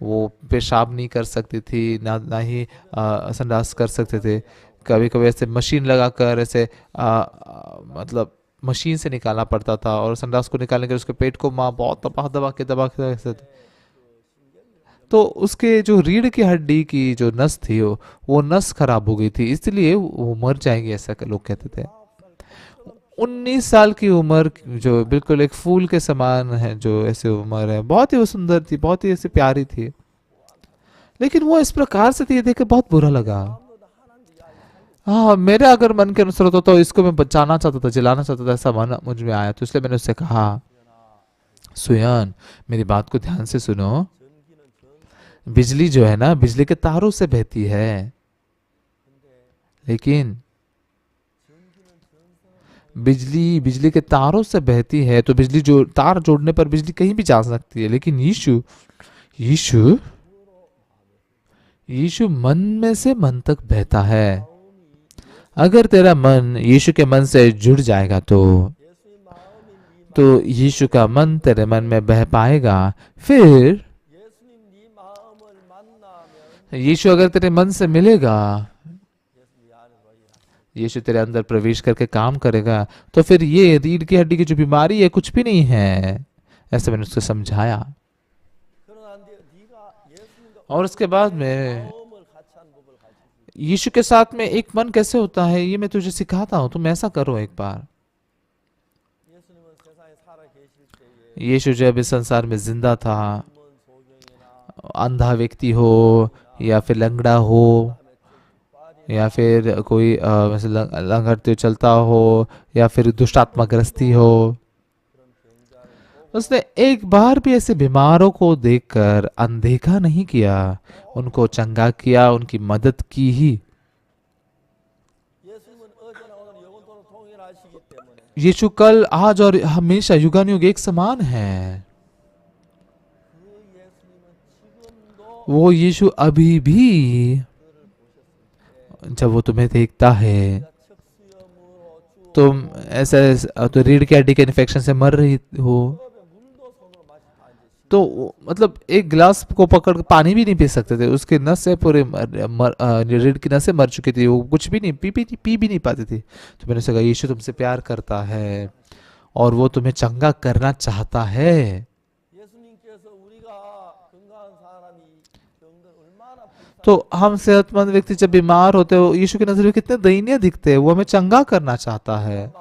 A: वो पेशाब नहीं कर सकती थी, ना ही संडास कर सकते थे। कभी कभी ऐसे मशीन लगाकर ऐसे मतलब मशीन से निकालना पड़ता था, और संडास को निकालने के लिए उसके पेट को माँ बहुत दबा के ऐसे। तो उसके जो रीढ़ की हड्डी की जो नस थी वो नस खराब हो गई थी, इसलिए वो मर जाएंगे ऐसा लोग कहते थे। 19 साल की उम्र, जो बिल्कुल एक फूल के समान है, जो ऐसे उम्र है, बहुत ही वो सुंदर थी, बहुत ही ऐसे प्यारी थी। लेकिन वो इस प्रकार से थी, ये देख बहुत बुरा लगा। हाँ, मेरे अगर मन के अनुसार होता तो इसको मैं बचाना चाहता था, जिलाना चाहता था, ऐसा मन मुझ में आया। तो इसलिए मैंने उससे कहा सुयन मेरी बात को ध्यान से सुनो। बिजली जो है ना, बिजली के तारों से बहती है, लेकिन बिजली बिजली के तारों से बहती है, तो बिजली जो तार जोड़ने पर बिजली कहीं भी जा सकती है। लेकिन यीशु यीशु यीशु मन में से मन तक बहता है। अगर तेरा मन यीशु के मन से जुड़ जाएगा तो यीशु का मन तेरे मन में बह पाएगा। फिर यीशु अगर तेरे मन से मिलेगा, यीशु तेरे अंदर प्रवेश करके काम करेगा, तो फिर ये रीढ़ की हड्डी की जो बीमारी है कुछ भी नहीं है। ऐसे मैंने उसको समझाया। और उसके बाद में यीशु के साथ में एक मन कैसे होता है, ये मैं तुझे सिखाता हूं, तुम ऐसा करो एक बार। यीशु जब इस संसार में जिंदा था, अंधा व्यक्ति हो या फिर लंगड़ा हो या फिर कोई वैसे लंगड़ते चलता हो या फिर दुष्टात्मा ग्रस्ती हो, उसने एक बार भी ऐसे बीमारों को देखकर अनदेखा नहीं किया, उनको चंगा किया, उनकी मदद की ही। यीशु कल आज और हमेशा युगानुयुग एक समान है। वो यीशु अभी भी जब वो तुम्हें देखता है, तुम ऐसा तो रीढ़ की हड्डी के इन्फेक्शन से मर रही हो, तो मतलब एक गिलास को पकड़ कर पानी भी नहीं पी सकते थे। उसके नस से पूरे रीढ़ की नसें मर चुकी थी, वो कुछ भी नहीं पी भी नहीं पाती थी। तो मैंने उसे कहा यीशु तुमसे प्यार करता है और वो तुम्हें चंगा करना चाहता है। तो हम सेहतमंद व्यक्ति जब बीमार होते हो, यीशु की नजर में कितने दयनीय दिखते हैं। वो हमें चंगा करना चाहता है,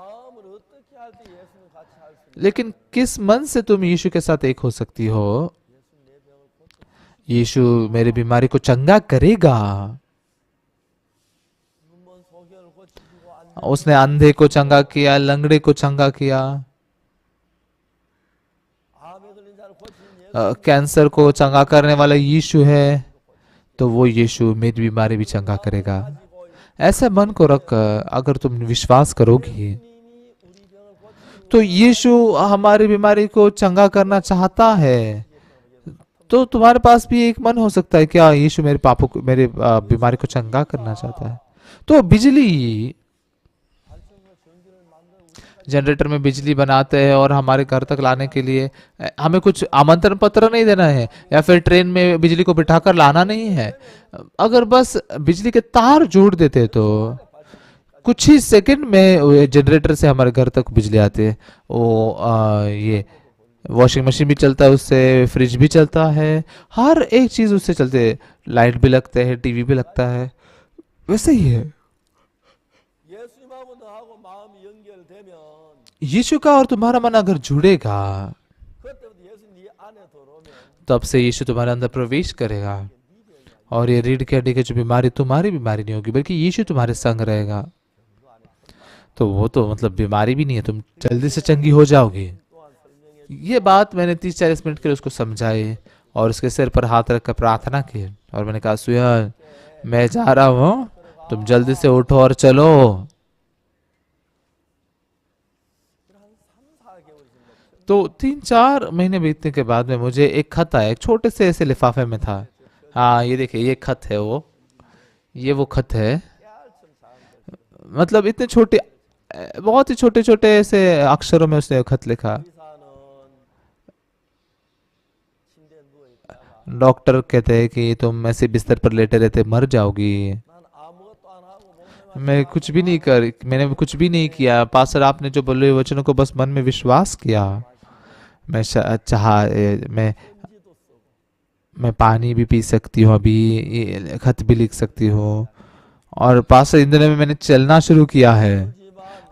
A: लेकिन किस मन से तुम यीशु के साथ एक हो सकती हो? यीशु मेरी बीमारी को चंगा करेगा। उसने अंधे को चंगा किया, लंगड़े को चंगा किया। कैंसर को चंगा करने वाला यीशु है, तो वो यीशु मेरी बीमारी भी चंगा करेगा। ऐसे मन को रख, अगर तुम विश्वास करोगी तो यीशु हमारी बीमारी को चंगा करना चाहता है। तो तुम्हारे पास भी एक मन हो सकता है, क्या यीशु मेरे पापों को, मेरे बीमारी को चंगा करना चाहता है। तो बिजली, जनरेटर में बिजली बनाते हैं और हमारे घर तक लाने के लिए हमें कुछ आमंत्रण पत्र नहीं देना है, या फिर ट्रेन में बिजली को बिठाकर लाना नहीं है। अगर बस बिजली के तार जोड़ देते तो कुछ ही सेकंड में जनरेटर से हमारे घर तक बिजली आती है। वो ये वॉशिंग मशीन भी चलता है उससे, फ्रिज भी चलता है, हर एक चीज उससे चलते है, लाइट भी लगते हैं, टीवी भी लगता है। वैसे ही है, यीशु का और तुम्हारा मन अगर जुड़ेगा, तब से यीशु तुम्हारे अंदर प्रवेश करेगा, और ये रीढ़ की हड्डी की जो बीमारी तुम्हारी बीमारी नहीं होगी, बल्कि यीशु तुम्हारे संग रहेगा। तो वो तो मतलब बीमारी भी नहीं है, तुम जल्दी से चंगी हो जाओगी। ये बात मैंने 30-40 मिनट के लिए उसको समझाई और उसके सिर पर हाथ रखकर प्रार्थना की, और मैंने कहा सुयन, मैं जा रहा हूं, तुम जल्दी से उठो और चलो। तो 3-4 महीने बीतने के बाद में मुझे एक खत आया, एक छोटे से ऐसे लिफाफे में था। हाँ ये देखिए, ये खत है, वो खत है। मतलब इतने छोटे, बहुत ही छोटे छोटे ऐसे अक्षरों में उसने खत लिखा। डॉक्टर कहते हैं कि तुम ऐसे बिस्तर पर लेटे रहते मर जाओगी। मैं कुछ भी नहीं कर, मैंने कुछ भी नहीं किया। पास्टर आपने जो बोले वचनों को बस मन में विश्वास किया। मैं मैं पानी भी पी सकती हूँ, अभी खत भी लिख सकती हूँ, और पास्टर इन दिनों में मैंने चलना शुरू किया है।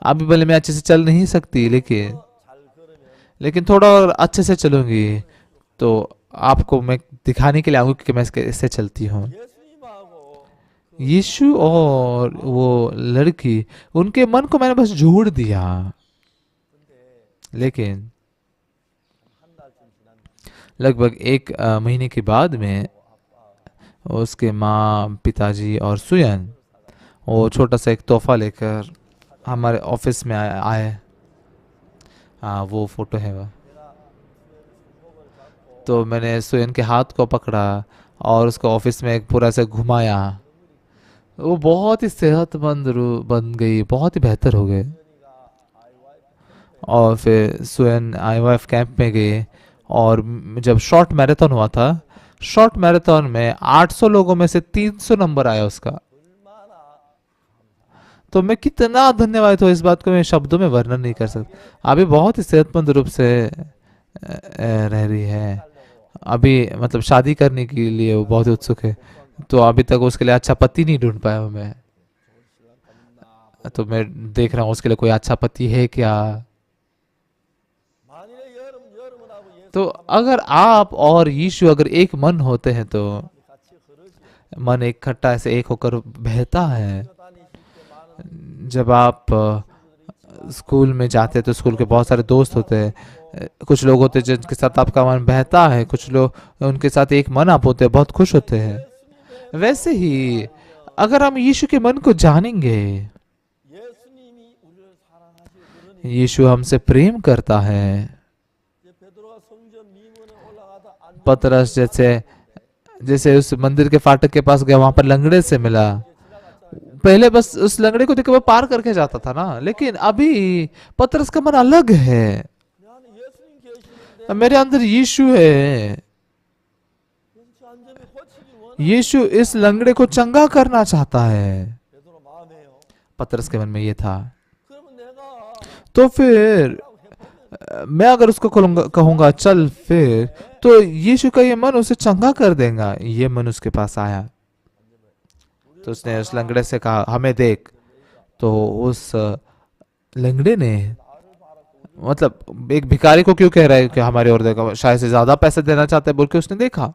A: अभी भले मैं अच्छे से चल नहीं सकती, लेकिन थोड़ा और अच्छे से चलूंगी तो आपको मैं दिखाने के लिए आऊंगी कि मैं कैसे चलती हूँ। यीशु और वो लड़की, उनके मन को मैंने बस जोड़ दिया। लेकिन लगभग 1 महीने के बाद में उसके माँ, पिताजी और सुयन वो छोटा सा एक तोहफा लेकर हमारे ऑफिस में आए। हाँ वो फोटो है वह। तो मैंने सुयन के हाथ को पकड़ा और उसको ऑफिस में एक पूरा से घुमाया। वो बहुत ही सेहतमंद बन गई, बहुत ही बेहतर हो गए। और फिर सुयन IYF कैंप में गए, और जब शॉर्ट मैराथन हुआ था, शॉर्ट मैराथन में 800 लोगों में से 300 नंबर आया उसका। तो मैं कितना धन्यवाद हूँ, इस बात को मैं शब्दों में वर्णन नहीं कर सकता। अभी बहुत ही सेहतमंद रूप से रह रही है। अभी मतलब शादी करने के लिए वो बहुत उत्सुक है, तो अभी तक उसके लिए अच्छा पति नहीं ढूंढ पाया हूँ मैं। तो मैं देख रहा हूँ उसके लिए कोई अच्छा पति है क्या। तो अगर आप और यीशु अगर एक मन होते हैं तो मन एक खट्टा ऐसे एक होकर बहता है। जब आप स्कूल में जाते हैं तो स्कूल के बहुत सारे दोस्त होते हैं, कुछ लोग होते हैं जिनके साथ आपका मन बहता है, कुछ लोग उनके साथ एक मन आप होते हैं, बहुत खुश होते हैं। वैसे ही अगर हम यीशु के मन को जानेंगे, यीशु हमसे प्रेम करता है। पतरस जैसे उस मंदिर के फाटक के पास गया, वहां पर लंगड़े से मिला। पहले बस उस लंगड़े को देख वो पार करके जाता था ना, लेकिन अभी पतरस का मन अलग है। मेरे अंदर यीशु है। यीशु इस लंगड़े को चंगा करना चाहता है। पतरस के मन में ये था। तो फिर मैं अगर उसको कहूंगा चल फिर, तो यीशु का ये मन उसे चंगा कर देगा। ये मन उसके पास आया, तो उसने उस लंगड़े से कहा हमें देख। तो उस लंगड़े ने, मतलब एक भिखारी को क्यों कह रहा है कि हमारी ओर देखा, शायद से ज्यादा पैसे देना चाहते हैं बोल के उसने देखा।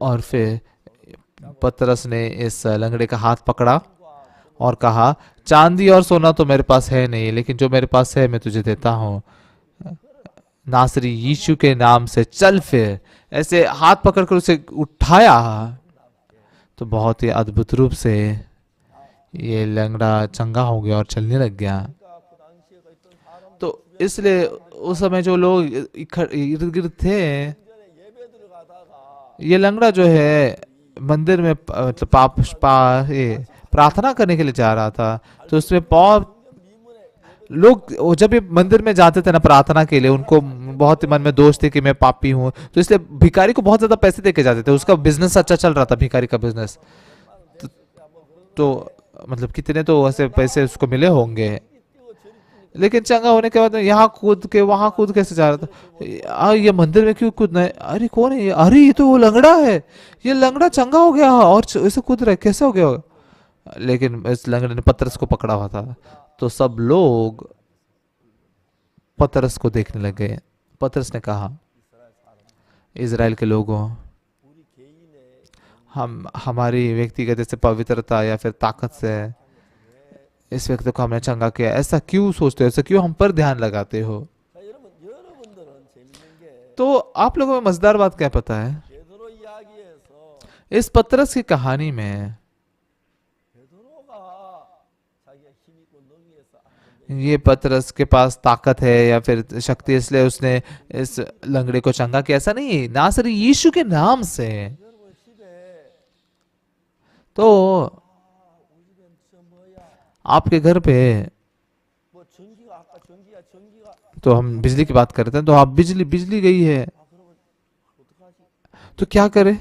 A: और फिर पतरस ने इस लंगड़े का हाथ पकड़ा और कहा चांदी और सोना तो मेरे पास है नहीं, लेकिन जो मेरे पास है मैं तुझे देता हूँ। नासरी यीशु के नाम से चल फिर, ऐसे हाथ पकड़कर उसे उठाया, तो बहुत ही अद्भुत रूप से ये लंगड़ा चंगा हो गया और चलने लग गया। तो इसलिए उस समय जो लोग इर्द गिर्द थे, ये लंगड़ा जो है मंदिर में मतलब ये प्रार्थना करने के लिए जा रहा था, तो उसमें बहुत लोग जब ये मंदिर में जाते थे ना प्रार्थना के लिए, उनको बहुत ही मन में दोष थे कि मैं पापी हूँ, तो इसलिए भिखारी को बहुत ज्यादा पैसे दे के जाते थे। उसका बिजनेस अच्छा चल रहा था, भिखारी का बिजनेस। तो मतलब कितने तो ऐसे पैसे उसको मिले होंगे, लेकिन चंगा होने के बाद यहाँ कूद के वहां कूद कैसे जा रहा था, ये मंदिर में क्यों कूदना है, अरे कौन है ये, अरे ये तो वो लंगड़ा है, ये लंगड़ा चंगा हो गया और इसे कूद रहा है, कैसे हो गया। लेकिन इस लंगड़े ने पतरस को पकड़ा हुआ था, तो सब लोग पतरस को देखने लग गए। पतरस ने कहा, इजराइल के लोगों, हम हमारी व्यक्तिगत जैसे पवित्रता या फिर ताकत से इस व्यक्ति को हमने चंगा किया, ऐसा क्यों सोचते हो, ऐसा क्यों हम पर ध्यान लगाते हो। तो आप लोगों में मजेदार बात क्या पता है, इस पतरस की कहानी में ये पतरस के पास ताकत है या फिर शक्ति इसलिए उसने इस लंगड़े को चंगा किया, ऐसा नहीं है, नासरी यीशु के नाम से। तो आपके घर पे, तो हम बिजली की बात करते हैं, तो आप बिजली गई है तो क्या करें।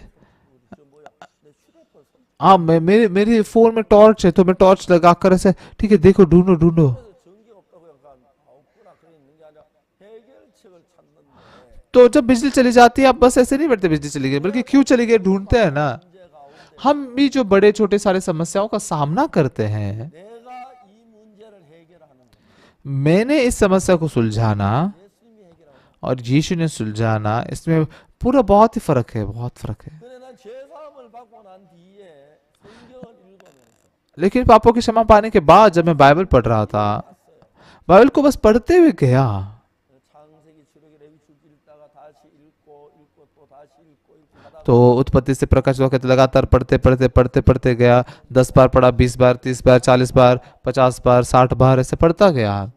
A: हाँ, मेरे फोन में टॉर्च है, तो मैं टॉर्च लगाकर ऐसे, ठीक है देखो ढूंढो ढूंढो। तो जब बिजली चली जाती है आप बस ऐसे नहीं बैठते बिजली चली गई, बल्कि क्यों चली गई ढूंढते हैं ना। हम भी जो बड़े छोटे सारे समस्याओं का सामना करते हैं, मैंने इस समस्या को सुलझाना और यीशु ने सुलझाना, इसमें पूरा बहुत ही फर्क है, बहुत फर्क है। लेकिन पापों की क्षमा पाने के बाद जब मैं बाइबल पढ़ रहा था, बाइबल को बस पढ़ते हुए गया, तो उत्पत्ति से प्रकाश कहते लगातार पढ़ते पढ़ते पढ़ते पढ़ते गया, 10 बार पढ़ा, 20 बार, 30 बार, 40 बार, 50 बार, 60 बार, ऐसे पढ़ता गया।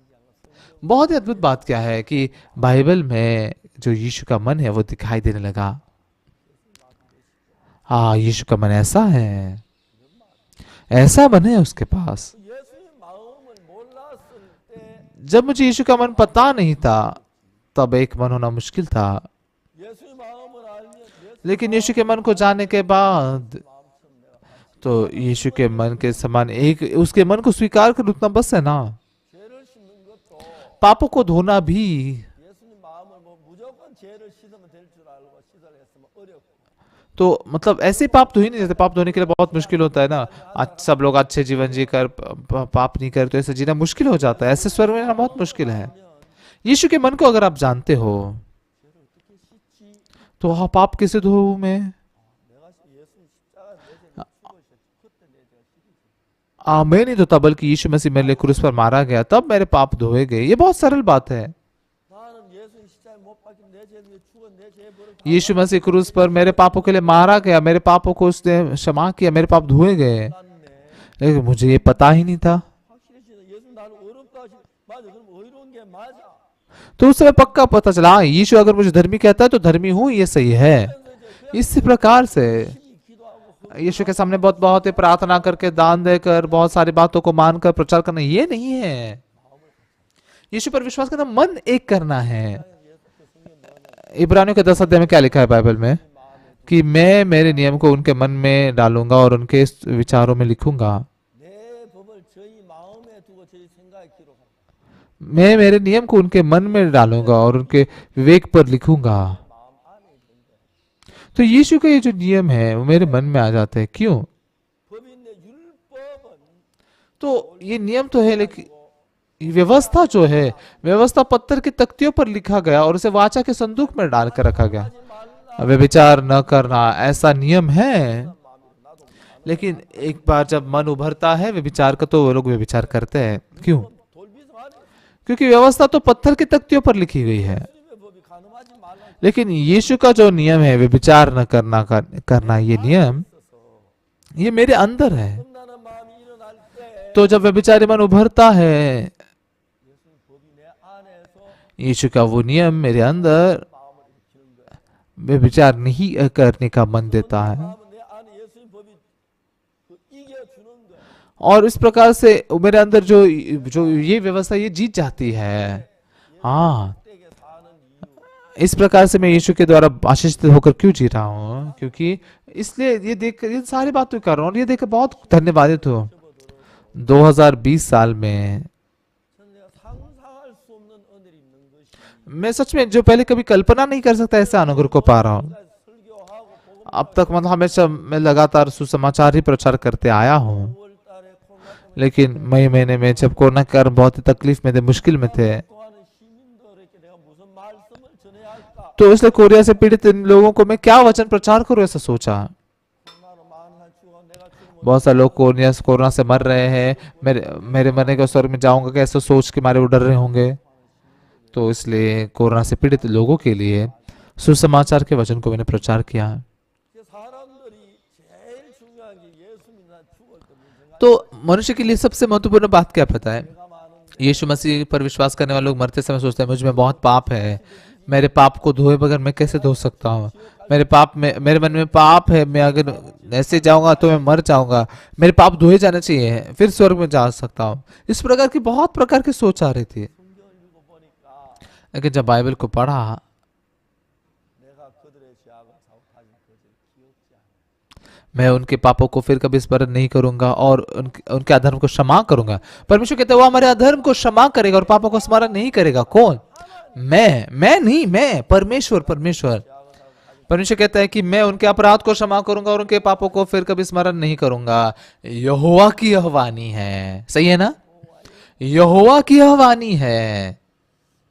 A: बहुत ही अद्भुत बात क्या है कि बाइबल में जो यीशु का मन है वो दिखाई देने लगा। हाँ, यीशु का मन ऐसा है, ऐसा मन है उसके पास। जब मुझे यीशु का मन पता नहीं था, तब एक मन होना मुश्किल था, लेकिन यीशु के मन को जानने के बाद तो यीशु के मन के समान एक, उसके मन को स्वीकार कर उतना बस है ना। पापों को धोना भी, तो मतलब ऐसे पाप धो ही नहीं जाते, पाप धोने के लिए बहुत मुश्किल होता है ना। आज सब लोग अच्छे जीवन जी कर पाप नहीं करते, ऐसे जीना मुश्किल हो जाता है, ऐसे स्वर्ग में बहुत मुश्किल है। यीशु के मन को अगर आप जानते हो तो हाँ, पाप कैसे धोऊं मैं, मैं नहीं धोता, बल्कि यीशु मसीह मेरे लिए क्रूस पर मारा गया, तब मेरे पाप धोए गए। ये बहुत सरल बात है। यीशु मसीह क्रूस पर मेरे पापों के लिए मारा गया, मेरे पापों को उसने क्षमा किया, मेरे पाप धोए गए, लेकिन मुझे ये पता ही नहीं था। तो उस समय पक्का पता चला, हाँ, यीशु अगर मुझे धर्मी कहता है तो धर्मी हूं, ये सही है। इसी प्रकार से यीशु के सामने बहुत ही प्रार्थना करके, दान देकर, बहुत सारी बातों को मानकर प्रचार करना ये नहीं है। यीशु पर विश्वास करना, मन एक करना है। इब्रानियों के 10 अध्याय में क्या लिखा है बाइबल में, कि मैं मेरे नियम को उनके मन में डालूंगा और उनके विचारों में लिखूंगा। मैं मेरे नियम को उनके मन में डालूंगा और उनके विवेक पर लिखूंगा। तो यीशु के ये जो नियम है वो मेरे मन में आ जाते हैं। क्यों? तो ये नियम तो है, लेकिन व्यवस्था जो है, व्यवस्था पत्थर की तख्तियों पर लिखा गया और उसे वाचा के संदूक में डाल कर रखा गया। व्यभिचार न करना ऐसा नियम है, लेकिन एक बार जब मन उभरता है व्यभिचार का, तो वो लोग व्यभिचार करते हैं। क्यों? क्योंकि व्यवस्था तो पत्थर की तख्तियों पर लिखी गई है। लेकिन यीशु का जो नियम है व्यभिचार न करना ये नियम ये मेरे अंदर है।
B: 흥나는 마음이 일어날 때
A: तो जब व्यभिचारी मन उभरता है,
B: 예수의 법이 내 안에서
A: यीशु का वो नियम मेरे अंदर
B: 마음을 일으키는 거야.
A: व्यभिचार नहीं करने का मन देता है,
B: 마음은 내 안에 예수의 법이 이겨주는 거야.
A: और इस प्रकार से मेरे अंदर जो जो ये व्यवस्था ये जीत जाती है। हाँ,
B: 때에 사는 이유.
A: इस प्रकार से मैं यीशु के द्वारा आशीषित होकर क्यों जी रहा हूँ, क्योंकि इसलिए ये देख ये सारी बातें कर रहा हूँ और ये देखकर बहुत धन्यवादित हूँ। 2020 साल में
B: 저는 내가 상상할 수 없는 은혜를 입는 것이
A: मैं सच में जो पहले कभी कल्पना नहीं कर सकता ऐसे अनुग्रह को पा रहा हूँ।
B: 설교하고 복음
A: अब तक मतलब हमेशा मैं लगातार सुसमाचार ही प्रचार करते आया हूँ,
B: 5월 달에 코로나
A: लेकिन मई महीने में जब कोरोना के कारण बहुत ही तकलीफ में थे, मुश्किल में थे,
B: 동안은 시민들에게 내가 무슨 말씀을 전해야 할까?
A: तो इसलिए कोरिया से पीड़ित इन लोगों को मैं क्या वचन प्रचार करूँ ऐसा सोचा।
B: 코로나로 많은 한 주가 내가 지금
A: बहुत सारे लोग कोरोना से मर रहे हैं, मेरे मेरे मरने के स्वर्ग में जाऊंगा कैसे सोच के मारे वो डर रहे होंगे। तो इसलिए कोरोना से पीड़ित लोगों के लिए सुसमाचार के वचन को मैंने प्रचार किया।
B: 사람들이 제일 중요한 게 예수 믿는 죽을 때 문제가
A: तो मनुष्य के लिए सबसे महत्वपूर्ण बात क्या पता है?
B: 내가 많은
A: यीशु मसीह पर विश्वास करने वाले लोग मरते समय सोचते हैं मुझ में बहुत पाप है, मेरे पाप को धोए बगैर मैं कैसे धो सकता हूँ, मेरे पाप में मेरे मन में पाप है, मैं अगर ऐसे जाऊंगा तो मैं मर जाऊंगा, मेरे पाप धोए जाने चाहिए फिर स्वर्ग में जा सकता हूँ। इस प्रकार की बहुत प्रकार की सोच आ रही थी।
B: 성경을 읽어보니까
A: लेकिन जब बाइबल को पढ़ा
B: 내가 그들의 죄악을 사업하지 그것을 기억지 않아.
A: मैं उनके पापों को फिर कभी स्मरण नहीं करूंगा और उनके अधर्म को क्षमा करूंगा। परमेश्वर कहते हैं वो हमारे अधर्म को क्षमा करेगा और पापों को स्मरण नहीं करेगा। कौन? मैं नहीं, मैं परमेश्वर परमेश्वर परमेश्वर कहता है कि मैं उनके अपराध को क्षमा करूंगा और उनके पापों को फिर कभी स्मरण नहीं करूंगा। यहोवा की यह वाणी है। सही है ना? यहोवा की यह वाणी है।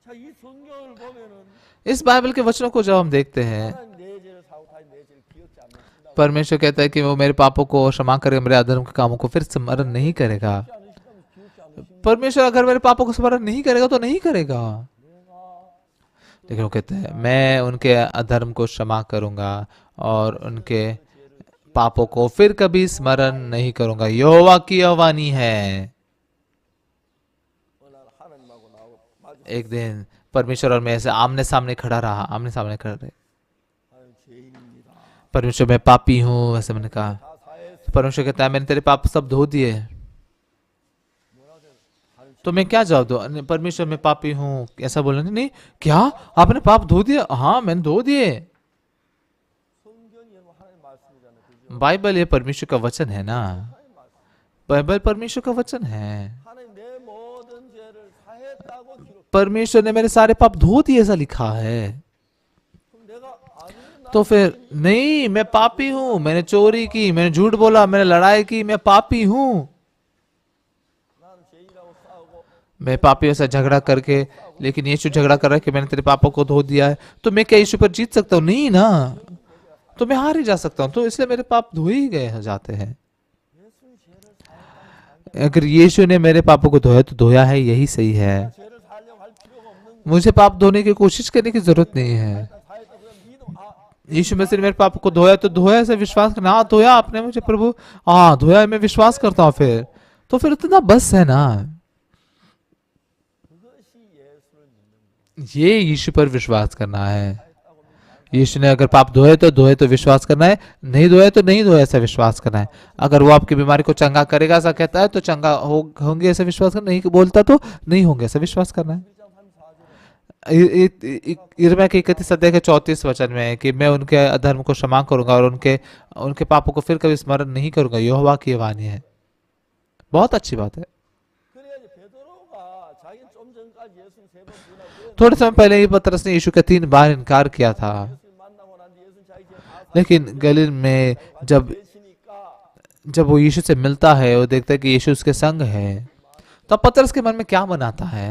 B: 자, 이 성경을 보면은
A: इस बाइबल के वचनों को जब हम देखते हैं,
B: 하나님 내 죄를 사업하지 내 죄를 기억지 않는다.
A: परमेश्वर कहता है कि वो मेरे पापों को क्षमा करेगा, मेरे अधर्म के कामों को फिर स्मरण नहीं करेगा।
B: 기억지 않으시면
A: परमेश्वर अगर मेरे पापों को स्मरण नहीं करेगा तो नहीं करेगा। लेकिन वो कहते हैं मैं उनके अधर्म को क्षमा करूंगा और उनके पापों को फिर कभी स्मरण नहीं करूंगा। यहोवा की यह वाणी है।
B: 어느 날 하나님하고 나하고 마주
A: एक दिन परमेश्वर और मैं ऐसे आमने सामने खड़ा रहा, आमने सामने खड़े रहे।
B: 하나님 죄인입니다.
A: परमेश्वर मैं पापी हूँ ऐसे मैंने कहा।
B: 다 사했어.
A: परमेश्वर कहता है मैंने तेरे पाप सब धो दिए। तो मैं क्या जवाब दूं? परमेश्वर मैं पापी हूँ ऐसा बोलना नहीं। क्या आपने पाप धो दिया? हाँ मैंने धो दिए।
B: 성경이 하나님 말씀이잖아요. 그죠?
A: बाइबल ये परमेश्वर का वचन है ना, बाइबल परमेश्वर का वचन है।
B: 하나님 내 모든 죄를 사했다고 기록.
A: परमेश्वर ने मेरे सारे पाप धो दिए ऐसा लिखा है।
B: 그럼 내가 아니
A: तो फिर नहीं, मैं पापी हूँ, मैंने चोरी की, मैंने झूठ बोला, मैंने लड़ाई की, मैं पापी हूँ।
B: 나는 죄인이라고 싸우고
A: मैं पापियों से झगड़ा करके, लेकिन यीशु झगड़ा कर रहा है कि मैंने तेरे पापों को धो दिया है, तो मैं क्या यीशु पर जीत सकता हूँ? नहीं ना, तो मैं हार ही जा सकता हूँ। तो इसलिए मेरे पाप धो ही गए जाते हैं।
B: 예수의 죄를 사했다는
A: अगर यीशु ने मेरे पापों को धोया तो धोया है, यही सही है।
B: 죄를 사하려고 할 필요가 없는
A: मुझे पाप धोने की कोशिश करने की जरूरत नहीं है।
B: 사했다 그냥 믿음. 아
A: यीशु मसीह ने मेरे पाप को धोया तो धोया ऐसे विश्वास करना। हाँ धोया आपने मुझे प्रभु, हाँ धोया, मैं विश्वास करता हूँ। फिर इतना बस है ना।
B: 그것이 예수를 믿는 거.
A: ये यीशु पर विश्वास करना है। यीशु ने अगर पाप धोए तो विश्वास करना है, नहीं धोए तो नहीं धोए ऐसा विश्वास करना है। अगर वो आपकी बीमारी को चंगा करेगा ऐसा कहता है तो चंगा होंगे ऐसा विश्वास करना, नहीं बोलता तो नहीं होंगे ऐसा विश्वास करना है।
B: 1:34
A: यिर्मयाह के 31 अध्याय के 34 वचन में है कि मैं उनके अधर्म को क्षमा करूंगा और उनके पापों को फिर कभी स्मरण नहीं करूंगा। यहोवा की वाणी है। बहुत अच्छी बात है।
B: 그래야지 베드로가 자기는 좀 전까지 예수님 3번 부인하고
A: थोड़े समय पहले ही पतरस ने यीशु का 3 बार इनकार किया था,
B: 예수님 만나고 난 뒤에 예수님 자기 죄다
A: लेकिन गलील में
B: 되시니까
A: जब वो यीशु से मिलता है, वो देखता है कि यीशु उसके संग है, तो अब पतरस के मन में क्या मन आता है?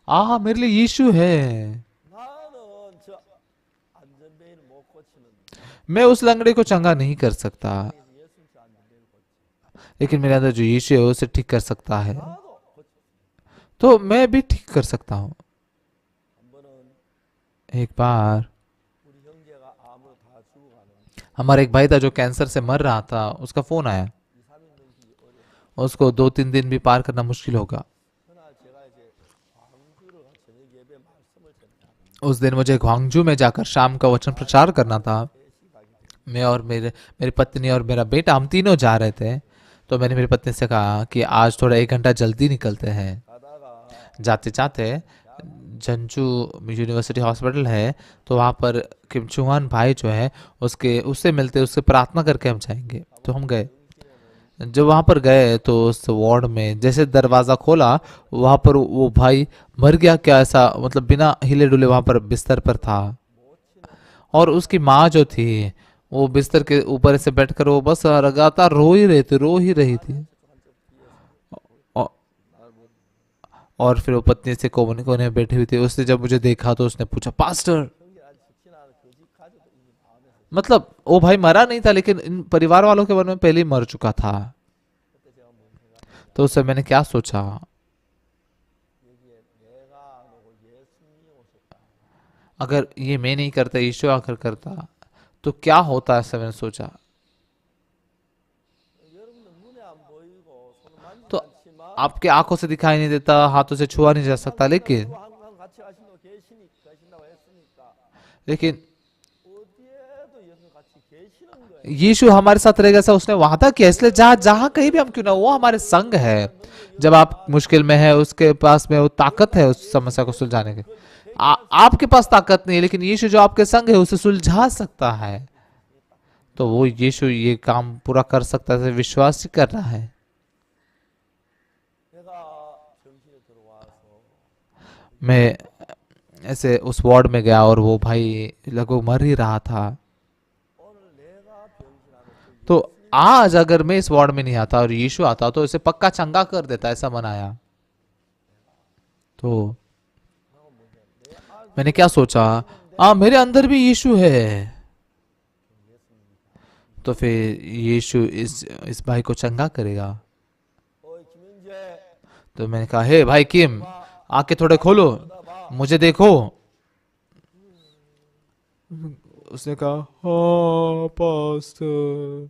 A: मेरे लिए यीशु है।
B: 나는 저 안전벨 못 고치는데
A: मैं उस लंगड़े को चंगा नहीं कर सकता,
B: 예수님 저 안전벨 고치.
A: लेकिन मेरे अंदर जो यीशु है वो उसे ठीक कर सकता है।
B: 나도 고치.
A: तो मैं भी ठीक कर सकता हूँ।
B: 한 번은
A: एक बार
B: 우리 형제가 암으로 다 죽어가는
A: हमारा एक भाई था जो कैंसर से मर रहा था, उसका फोन आया,
B: 2, 3일 넘기 어려워.
A: उसको 2-3 दिन भी पार करना मुश्किल होगा।
B: 그날 제가 이제 광주로 저녁 예배 말씀을 전해야
A: उस दिन मुझे ग्वांगजू में जाकर शाम का वचन प्रचार करना था।
B: 3시 가기 때문에
A: मैं और मेरी पत्नी और मेरा बेटा, हम तीनों जा रहे थे। तो मैंने मेरी पत्नी से कहा कि आज थोड़ा 1 घंटा जल्दी निकलते हैं।
B: 가다가
A: जाते जाते झंझू यूनिवर्सिटी हॉस्पिटल है, तो वहाँ पर किम चुहान भाई जो है उससे मिलते, उससे प्रार्थना करके हम जाएंगे। तो हम गए। जब वहाँ पर गए तो उस वार्ड में जैसे दरवाज़ा खोला, वहाँ पर वो भाई मर गया क्या, ऐसा मतलब बिना हिले डुले वहाँ पर बिस्तर पर था। और उसकी माँ जो थी वो बिस्तर के ऊपर से बैठकर वो बस लगातार रो ही रही थी। औ- और फिर वो पत्नी से कोने कोने में बैठी हुई थी। उसने जब मुझे देखा तो उसने पूछा, पास्टर,
B: 형제 아직 죽진 않은 교직 가져도 이미 마음에서
A: मतलब वो भाई मरा नहीं था, लेकिन इन परिवार वालों के मन में पहले ही मर चुका था।
B: 그때 제가 뭔 생각?
A: तो उस समय मैंने क्या सोचा,
B: 여기에 내가 안 오고 예수님이 오셨다.
A: अगर ये मैं नहीं करता, यीशु आकर करता तो क्या होता, ऐसा मैंने सोचा।
B: 여러분들 눈에 안 보이고 손을 만지지
A: तो
B: 않지만
A: आपके आंखों से दिखाई नहीं देता, हाथों से छुआ नहीं जा सकता, लेकिन
B: 항상 같이 가신다고 했으니까
A: लेकिन
B: 어디에도 예수님 같이 계시는 거예요.
A: यीशु हमारे साथ रहेगा, ऐसा उसने वादा किया। इसलिए जहाँ जहाँ कहीं भी हम क्यों ना, वो हमारे संग है। जब आप मुश्किल में है, उसके पास में वो ताकत है उस समस्या को सुलझाने की। आपके पास ताकत नहीं है, लेकिन यीशु जो आपके संग है उसे सुलझा सकता है। तो वो यीशु ये काम पूरा कर सकता है, विश्वास ही कर रहा है।
B: 내가 병실에 들어와서
A: मैं ऐसे उस वार्ड में गया और वो भाई लगभग मर ही रहा था।
B: 오늘 내가 병실 안에 그
A: तो आज अगर मैं इस वार्ड में नहीं आता और यीशु आता तो इसे पक्का चंगा कर देता, ऐसा मनाया। तो मैंने क्या सोचा, मेरे अंदर भी यीशु है। तो फिर यीशु इस भाई को चंगा करेगा।
B: 어이 김영재
A: तो मैंने कहा, हे भाई किम, आके थोड़े खोलो, मुझे देखो। उसने कहा, हाँ पास्टर,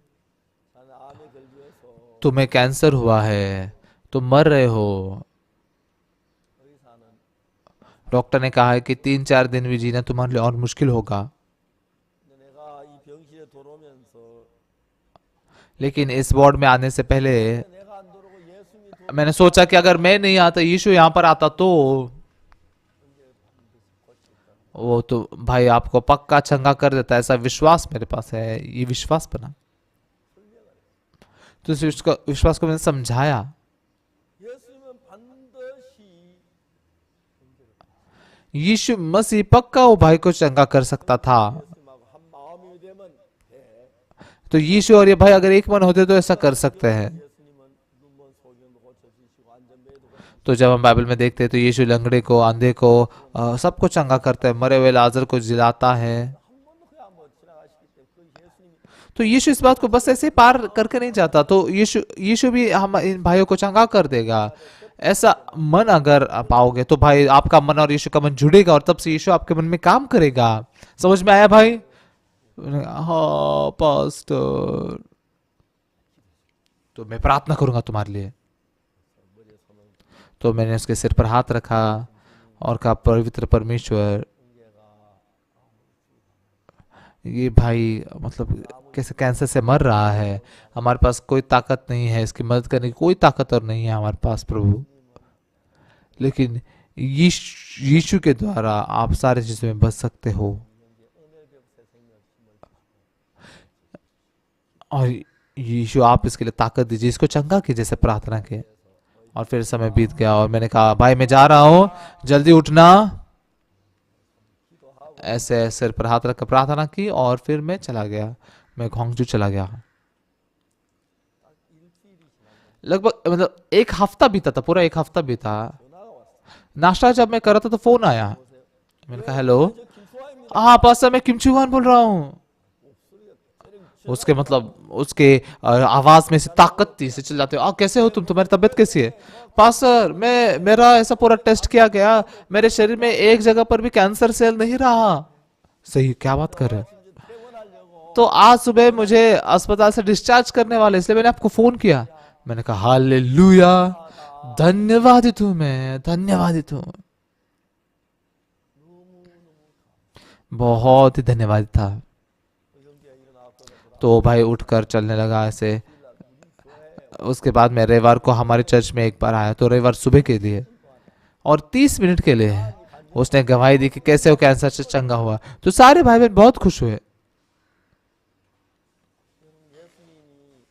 B: 나는 암에 걸려서
A: तुम्हें कैंसर हुआ है, तुम मर रहे हो।
B: 의사는
A: डॉक्टर ने कहा है कि 3-4 दिन भी जीना तुम्हारे लिए और मुश्किल होगा।
B: 근데 내가 이 병실에 들어오면서
A: लेकिन इस वार्ड में आने से पहले
B: 내가 안 들어오고 예수님이
A: मैंने सोचा कि अगर मैं नहीं आता, यीशु यहाँ पर आता तो वो तो भाई आपको पक्का चंगा कर देता, ऐसा विश्वास मेरे पास है। ये विश्वास बना। तो इस विश्वास को मैंने समझाया।
B: 예수님은 반드시
A: यीशु मसीह पक्का वो भाई को चंगा कर सकता था।
B: 예수님하고 한 마음이 되면 돼.
A: तो यीशु और ये भाई अगर एक मन होते तो ऐसा कर सकते हैं।
B: 예수님은 눈먼 소경도 고쳐주시고 안전배도 고쳐주시고
A: तो जब हम बाइबल में देखते हैं तो यीशु लंगड़े को, अंधे को, सबको चंगा करता है, मरे हुए लाजर को जिलाता है।
B: 한 번도 그냥 뭐 지나가시기 때문에 그 예수님이
A: तो यीशु इस बात को बस ऐसे पार करके नहीं जाता। तो यीशु भी हम इन भाइयों को चंगा कर देगा। ऐसा मन अगर आप पाओगे तो भाई आपका मन और यीशु का मन जुड़ेगा और तब से यीशु आपके मन में काम करेगा। समझ में आया भाई? हाँ पास्टर, तो मैं प्रार्थना करूंगा तुम्हारे लिए। तो मैंने उसके सिर पर हाथ रखा और कहा, पवित्र परमेश्वर, ये भाई मतलब कैसे कैंसर से मर रहा है, हमारे पास कोई ताकत नहीं है, इसकी मदद करने की कोई ताकत और नहीं है हमारे पास प्रभु, लेकिन यीशु के द्वारा आप सारी चीजों में बच सकते हो। और यीशु आप इसके लिए ताकत दीजिए, इसको चंगा कीजिए, जैसे प्रार्थना के। और फिर समय बीत गया और मैंने कहा, भाई मैं जा रहा हूँ, जल्दी उठना। ऐसे सिर पर हाथ रखकर प्रार्थना की और फिर मैं चला गया। मैं ग्वांगजू चला गया। लगभग मतलब 1 हफ्ता बीता था, पूरा 1 हफ्ता बीता। नाश्ता जब मैं कर रहा था तो फोन आया। मैंने कहा, हेलो,
B: 김수환입니다.
A: हाँ पास्टर, मैं किम चुहान बोल रहा हूँ। उसके मतलब उसके आवाज में से ताकत थी से चिल्लाते हो, कैसे हो तुम, तुम्हारी तबीयत कैसी है? पास्टर, मैं मेरा ऐसा पूरा टेस्ट किया गया, मेरे शरीर में एक जगह पर भी कैंसर सेल नहीं रहा। सही, क्या बात कर रहे हैं?
B: 진짜 퇴원하려고
A: तो आज सुबह मुझे अस्पताल से डिस्चार्ज करने वाले, इसलिए मैंने आपको फोन किया। मैंने कहा हालेलुया, धन्यवादित हूं मैं, धन्यवादित हूं, बहुत ही धन्यवादित था।
B: 의정기가 일어나고
A: तो भाई उठकर चलने लगा ऐसे। उसके बाद मैं रविवार को हमारे चर्च में एक बार आया, तो रविवार सुबह के लिए और 30 मिनट के लिए उसने गवाही दी कि कैसे वो कैंसर से चंगा हुआ। तो सारे भाई बहन बहुत खुश हुए।
B: 예수님이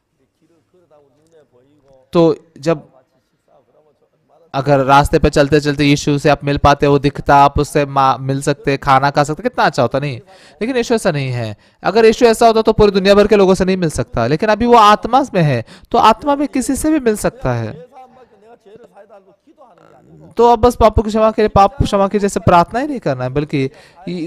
B: 이제 길을 걸어다 눈에 보이고
A: तो जब
B: 같이 식사 그러면 얼마나
A: अगर रास्ते पे चलते चलते यीशु से आप मिल पाते, वो दिखता, आप उससे मिल सकते, खाना खा सकते, कितना अच्छा होता। नहीं, लेकिन यीशु ऐसा नहीं है। अगर यीशु ऐसा होता तो पूरी दुनिया भर के लोगों से नहीं मिल सकता, लेकिन अभी वो आत्मा में है, तो आत्मा में किसी से भी मिल सकता है।
B: 내 사람밖에 내가 죄를 사해달라고 기도하는 게 아니고
A: तो अब बस पापों की क्षमा के लिए, पाप क्षमा की जैसे प्रार्थना ही नहीं करना है, बल्कि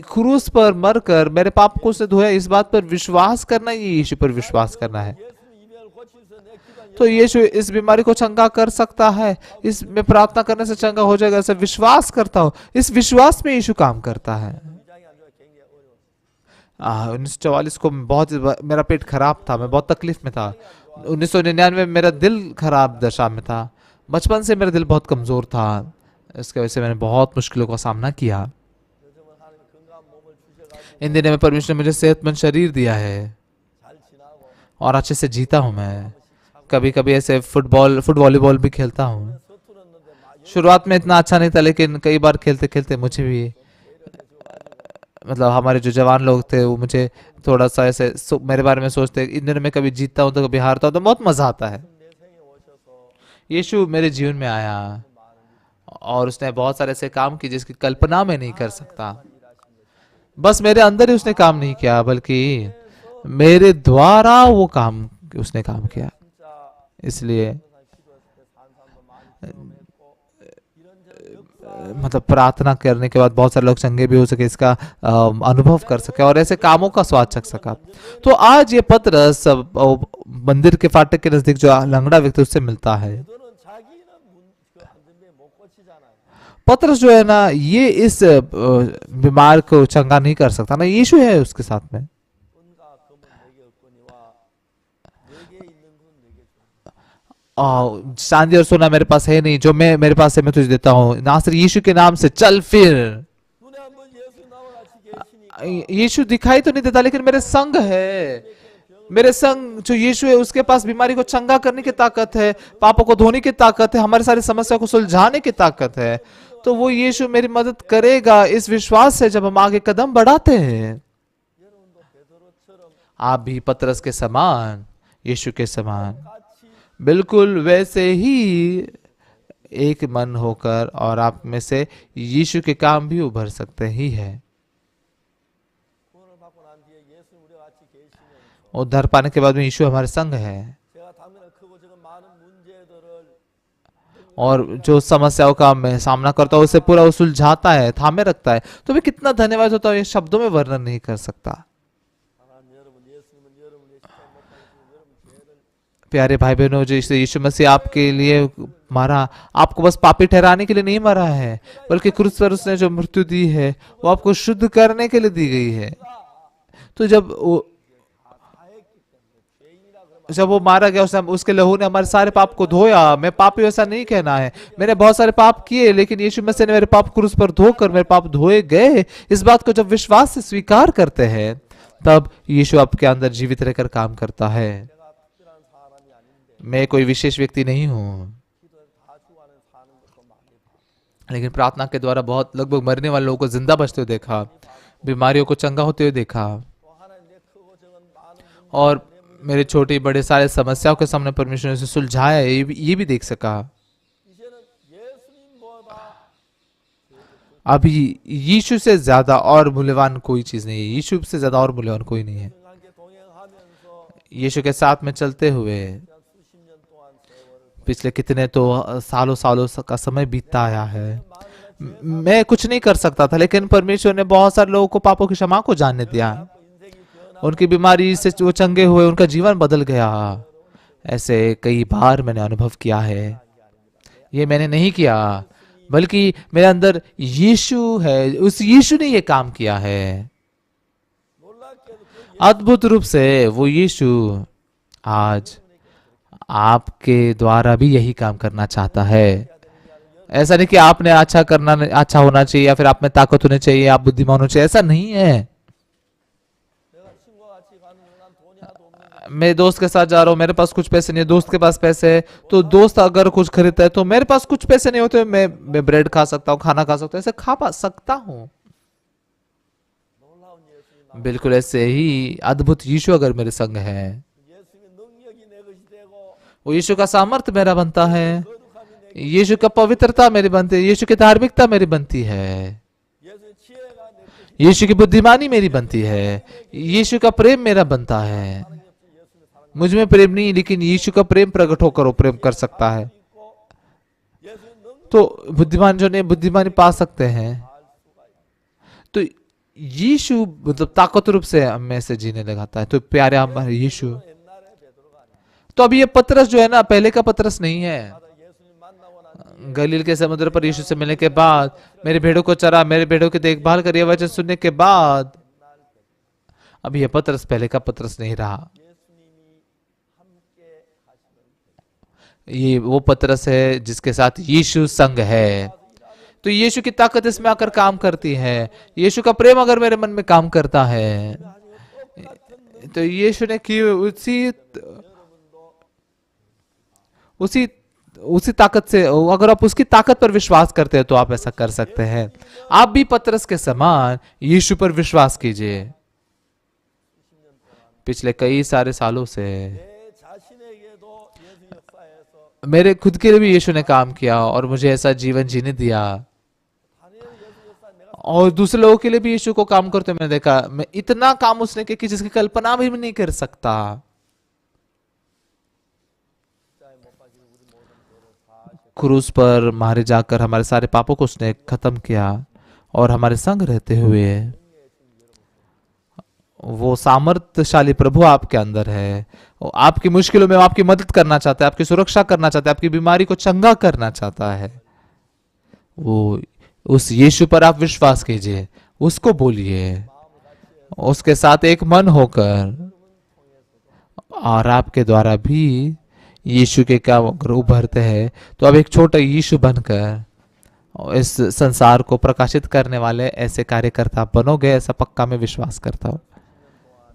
A: क्रूस पर मरकर मेरे पाप को से धोया, इस बात पर विश्वास करना, ये यीशु पर विश्वास करना है।
B: 예수님 이별을 고치셔서 내 기도한
A: तो यीशु इस बीमारी को चंगा कर सकता है, इसमें प्रार्थना करने से चंगा हो जाएगा, ऐसे विश्वास करता हो, इस विश्वास में यीशु काम करता है।
B: 위장이 안 좋아 굉장히 어려워
A: 1944 को मेरा पेट खराब था, मैं बहुत तकलीफ में था। 1999 में मेरा दिल खराब दशा में था। बचपन से मेरा दिल बहुत कमजोर था, इसके वजह से मैंने बहुत मुश्किलों का सामना किया।
B: 요즘은 하나님 건강한 몸을 주셔가지고
A: इन दिनों में परमेश्वर ने मुझे सेहतमंद शरीर दिया है
B: 잘 지나고
A: और अच्छे से जीता हूँ मैं। कभी कभी ऐसे वॉलीबॉल भी खेलता हूँ।
B: 서투렀는데 막
A: शुरुआत में इतना अच्छा नहीं था, लेकिन कई बार खेलते खेलते मुझे भी मतलब हमारे जो जवान लोग थे वो मुझे थोड़ा सा ऐसे मेरे बारे में सोचते। इन दिनों में कभी जीतता हूँ तो कभी हारता हूँ, तो बहुत मजा आता है।
B: 내 생에 오셔서
A: यीशु मेरे जीवन में आया और उसने बहुत सारे ऐसे काम किए जिसकी कल्पना में नहीं कर सकता। बस मेरे अंदर ही उसने काम नहीं किया, बल्कि मेरे द्वारा वो काम उसने काम किया।
B: 진짜
A: इसलिए
B: 기도했을 때 산 사람도 많이 경험했고 이런저런
A: मतलब प्रार्थना करने के बाद बहुत सारे लोग चंगे भी हो सके, इसका अनुभव कर सके और ऐसे कामों का स्वाद चख सका। तो आज ये पत्रस मंदिर के फाटक के नजदीक जो लंगड़ा व्यक्ति उससे मिलता है।
B: 너는 자기는 그 한전병 못 고치잖아요
A: पत्रस जो है ना, ये इस बीमार को चंगा नहीं कर सकता ना, यीशु है उसके साथ में।
B: 은과 금은 내게 없거니와 내게 있는 건 내게 줘
A: चांदी और सोना मेरे पास है नहीं, जो मैं मेरे पास है मैं तुझे देता हूँ। नासरी यीशु के नाम से चल फिर।
B: 눈에 한번 예수 나와 같이 계시니까
A: यीशु दिखाई तो नहीं देता, लेकिन मेरे संग है। मेरे संग जो यीशु है, उसके पास बीमारी को चंगा करने की ताकत है, पापों को धोने की ताकत है, हमारी सारी समस्या को सुलझाने की ताकत है। तो वो यीशु मेरी मदद करेगा, इस विश्वास से जब हम आगे कदम बढ़ाते हैं।
B: 여러분도 베드로처럼
A: आप भी पतरस के समान, यीशु के समान,
B: 같이
A: बिल्कुल वैसे ही एक मन होकर और आप में से यीशु के काम भी उभर सकते ही है।
B: 구원을 받고 난 뒤에 예수님 우리와 같이 계시면서
A: उद्धार पाने के बाद में यीशु हमारे संग है,
B: 제가 당면한 크고 작은 많은 문제들을
A: और जो समस्याओं का मैं सामना करता हूँ उसे पूरा वो सुलझाता है, थामे रखता है। तो मैं कितना धन्यवाद होता हूँ, ये शब्दों में वर्णन नहीं कर सकता।
B: 하나님 여러분 예수님은 여러분의 십자가 못 박으시고 여러분 죄를
A: प्यारे भाई बहनों, जो यीशु मसीह आपके लिए मरा, आपको बस पापी ठहराने के लिए नहीं मरा है, बल्कि क्रूस पर उसने जो मृत्यु दी है वो आपको शुद्ध करने के लिए दी गई है। तो जब वो मारा गया, उसके लहू ने हमारे सारे पाप को धोया। मैं पापी ऐसा नहीं कहना है, मैंने बहुत सारे पाप किए, लेकिन यीशु मसीह ने मेरे पाप क्रूस पर धोकर मेरे पाप धोए गए। इस बात को जब विश्वास से स्वीकार करते हैं, तब यीशु आपके अंदर जीवित रहकर काम करता है।
B: 내가 특별한 사람이 아닌데
A: मैं कोई विशेष व्यक्ति नहीं हूँ,
B: 기도에 다 죽어가는 사는 것도 많이 봐
A: लेकिन प्रार्थना के द्वारा बहुत लगभग मरने वाले लोगों को जिंदा बचते हुए देखा, बीमारियों को चंगा होते हुए देखा,
B: 또 하나님 내 크고 작은 많은 문제
A: और मेरे छोटे बड़े सारे समस्याओं के सामने परमेश्वर ने उसे सुलझाया, ये भी देख सका।
B: 이제는 예수님보다
A: अभी यीशु से ज्यादा और मूल्यवान कोई चीज नहीं है, यीशु से ज्यादा और मूल्यवान कोई नहीं है।
B: 함께 동행하면서
A: यीशु के साथ में चलते हुए
B: 그냥 수십 년 동안 세월을
A: पिछले कितने तो सालों सालों का समय बीतता आया है। मैं कुछ नहीं कर सकता था, लेकिन परमेश्वर ने बहुत सारे लोगों को पापों की क्षमा को जानने दिया।
B: 인생이 변화
A: उनकी बीमारी से वो चंगे हुए, उनका जीवन बदल गया। ऐसे कई बार मैंने अनुभव किया है। ये मैंने नहीं किया, बल्कि मेरे अंदर यीशु है, उस यीशु ने ये काम किया है।
B: 놀랍게도 그
A: अद्भुत रूप से वो यीशु आज आपके द्वारा भी यही काम करना चाहता है। ऐसा नहीं कि आपने अच्छा होना चाहिए या फिर आप में ताकत होनी चाहिए, आप बुद्धिमान होना चाहिए, ऐसा नहीं है।
B: 내가 친구와 같이 가는데 난 돈이 하도 없는데
A: मैं दोस्त के साथ जा रहा हूँ, मेरे पास कुछ पैसे नहीं है, दोस्त के पास पैसे है, तो दोस्त अगर कुछ खरीदता है तो मेरे पास कुछ पैसे नहीं होते, मैं ब्रेड खा सकता हूँ, खाना खा सकता हूँ, ऐसे खा सकता हूँ।
B: 놀라운 예수님
A: बिल्कुल ऐसे ही अद्भुत यीशु अगर मेरे संग है,
B: 예수님의 능력이 내 것이 되고
A: वो यीशु का सामर्थ्य मेरा बनता है,
B: 거룩함이 내
A: यीशु का पवित्रता मेरी बनती है, यीशु की धार्मिकता मेरी बनती है,
B: 예수의 지혜가 내 것이
A: यीशु की बुद्धिमानी मेरी बनती है, यीशु का प्रेम मेरा बनता है।
B: 예수님의 사랑
A: मुझ में प्रेम नहीं, लेकिन यीशु का प्रेम प्रकट होकर वो प्रेम कर सकता है।
B: 있고 예수의 능력
A: तो बुद्धिमान जो ने बुद्धिमानी पा सकते हैं। तो यीशु मतलब ताकत रूप से हमें से जीने लगाता है। तो प्यारे हमारे यीशु,
B: 옛날에 베드로가 아니야.
A: तो अभी ये पतरस जो है ना, पहले का पतरस नहीं है।
B: 예수님 만나고 난
A: गलील के समुद्र पर यीशु से मिलने के बाद, मेरे भेड़ों को चरा, मेरे भेड़ों की देखभाल करिए वचन सुनने के बाद, अभी ये पतरस पहले का पतरस नहीं रहा।
B: 예수님이 함께 하시는
A: ये वो पतरस है जिसके साथ यीशु संग है। तो यीशु की ताकत इसमें आकर काम करती है। यीशु का प्रेम अगर मेरे मन में काम करता है, तो यीशु ने की उसी उसी ताकत से, अगर आप उसकी ताकत पर विश्वास करते हैं तो आप ऐसा कर सकते हैं। आप भी पतरस के समान यीशु पर विश्वास कीजिए। पिछले कई सारे सालों से
B: 내 자신에게도 예수 역사에서
A: मेरे खुद के लिए भी यीशु ने काम किया और मुझे ऐसा जीवन जीने दिया,
B: 다른 예수 역사 내가
A: और दूसरे लोगों के लिए भी यीशु को काम करते मैंने देखा। मैं इतना काम उसने किया कि जिसकी कल्पना भी नहीं कर सकता।
B: 십자가에 못 박히는 우리 모든 죄를 사하셨고
A: क्रूस पर मारे जाकर हमारे सारे पापों को उसने खत्म किया, और हमारे संग रहते हुए वो सामर्थ्यशाली प्रभु आपके अंदर है। वो आपकी मुश्किलों में वो आपकी मदद करना चाहता है, आपकी सुरक्षा करना चाहता है, आपकी बीमारी को चंगा करना चाहता है। वो उस यीशु पर आप विश्वास कीजिए, उसको बोलिए, उसके साथ एक मन होकर, और आपके द्वारा भी यीशु के काम अगर उभरते हैं तो अब एक छोटा यीशु बनकर इस संसार को प्रकाशित करने वाले ऐसे कार्यकर्ता बनोगे, ऐसा पक्का मैं विश्वास करता हूँ।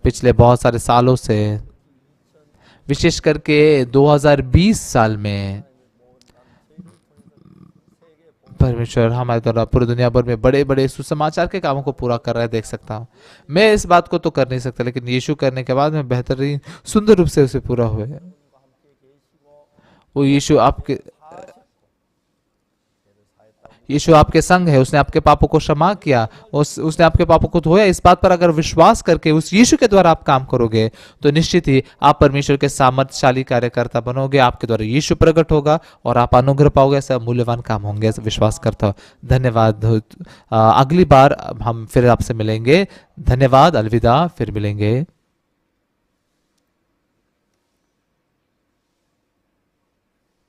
A: पिछले बहुत सारे सालों से, विशेष करके 2020 साल में, परमेश्वर हमारे द्वारा पूरी दुनिया भर में बड़े बड़े सुसमाचार के कामों को पूरा कर रहा है, देख सकता हूँ। मैं इस बात को तो कर नहीं सकता, लेकिन यीशु करने के बाद में बेहतरीन सुंदर रूप से उसे पूरा हुए। वो यीशु आपके संग है, उसने आपके पापों को क्षमा किया, उसने आपके पापों को धोया। इस बात पर अगर विश्वास करके उस यीशु के द्वारा आप काम करोगे तो निश्चित ही आप परमेश्वर के सामर्थ्यशाली कार्यकर्ता बनोगे। आपके द्वारा यीशु प्रकट होगा और आप अनुग्रह पाओगे। ऐसा मूल्यवान काम होंगे, ऐसा विश्वास करता हूँ। धन्यवाद। अगली बार हम फिर आपसे मिलेंगे। धन्यवाद। अलविदा। फिर मिलेंगे।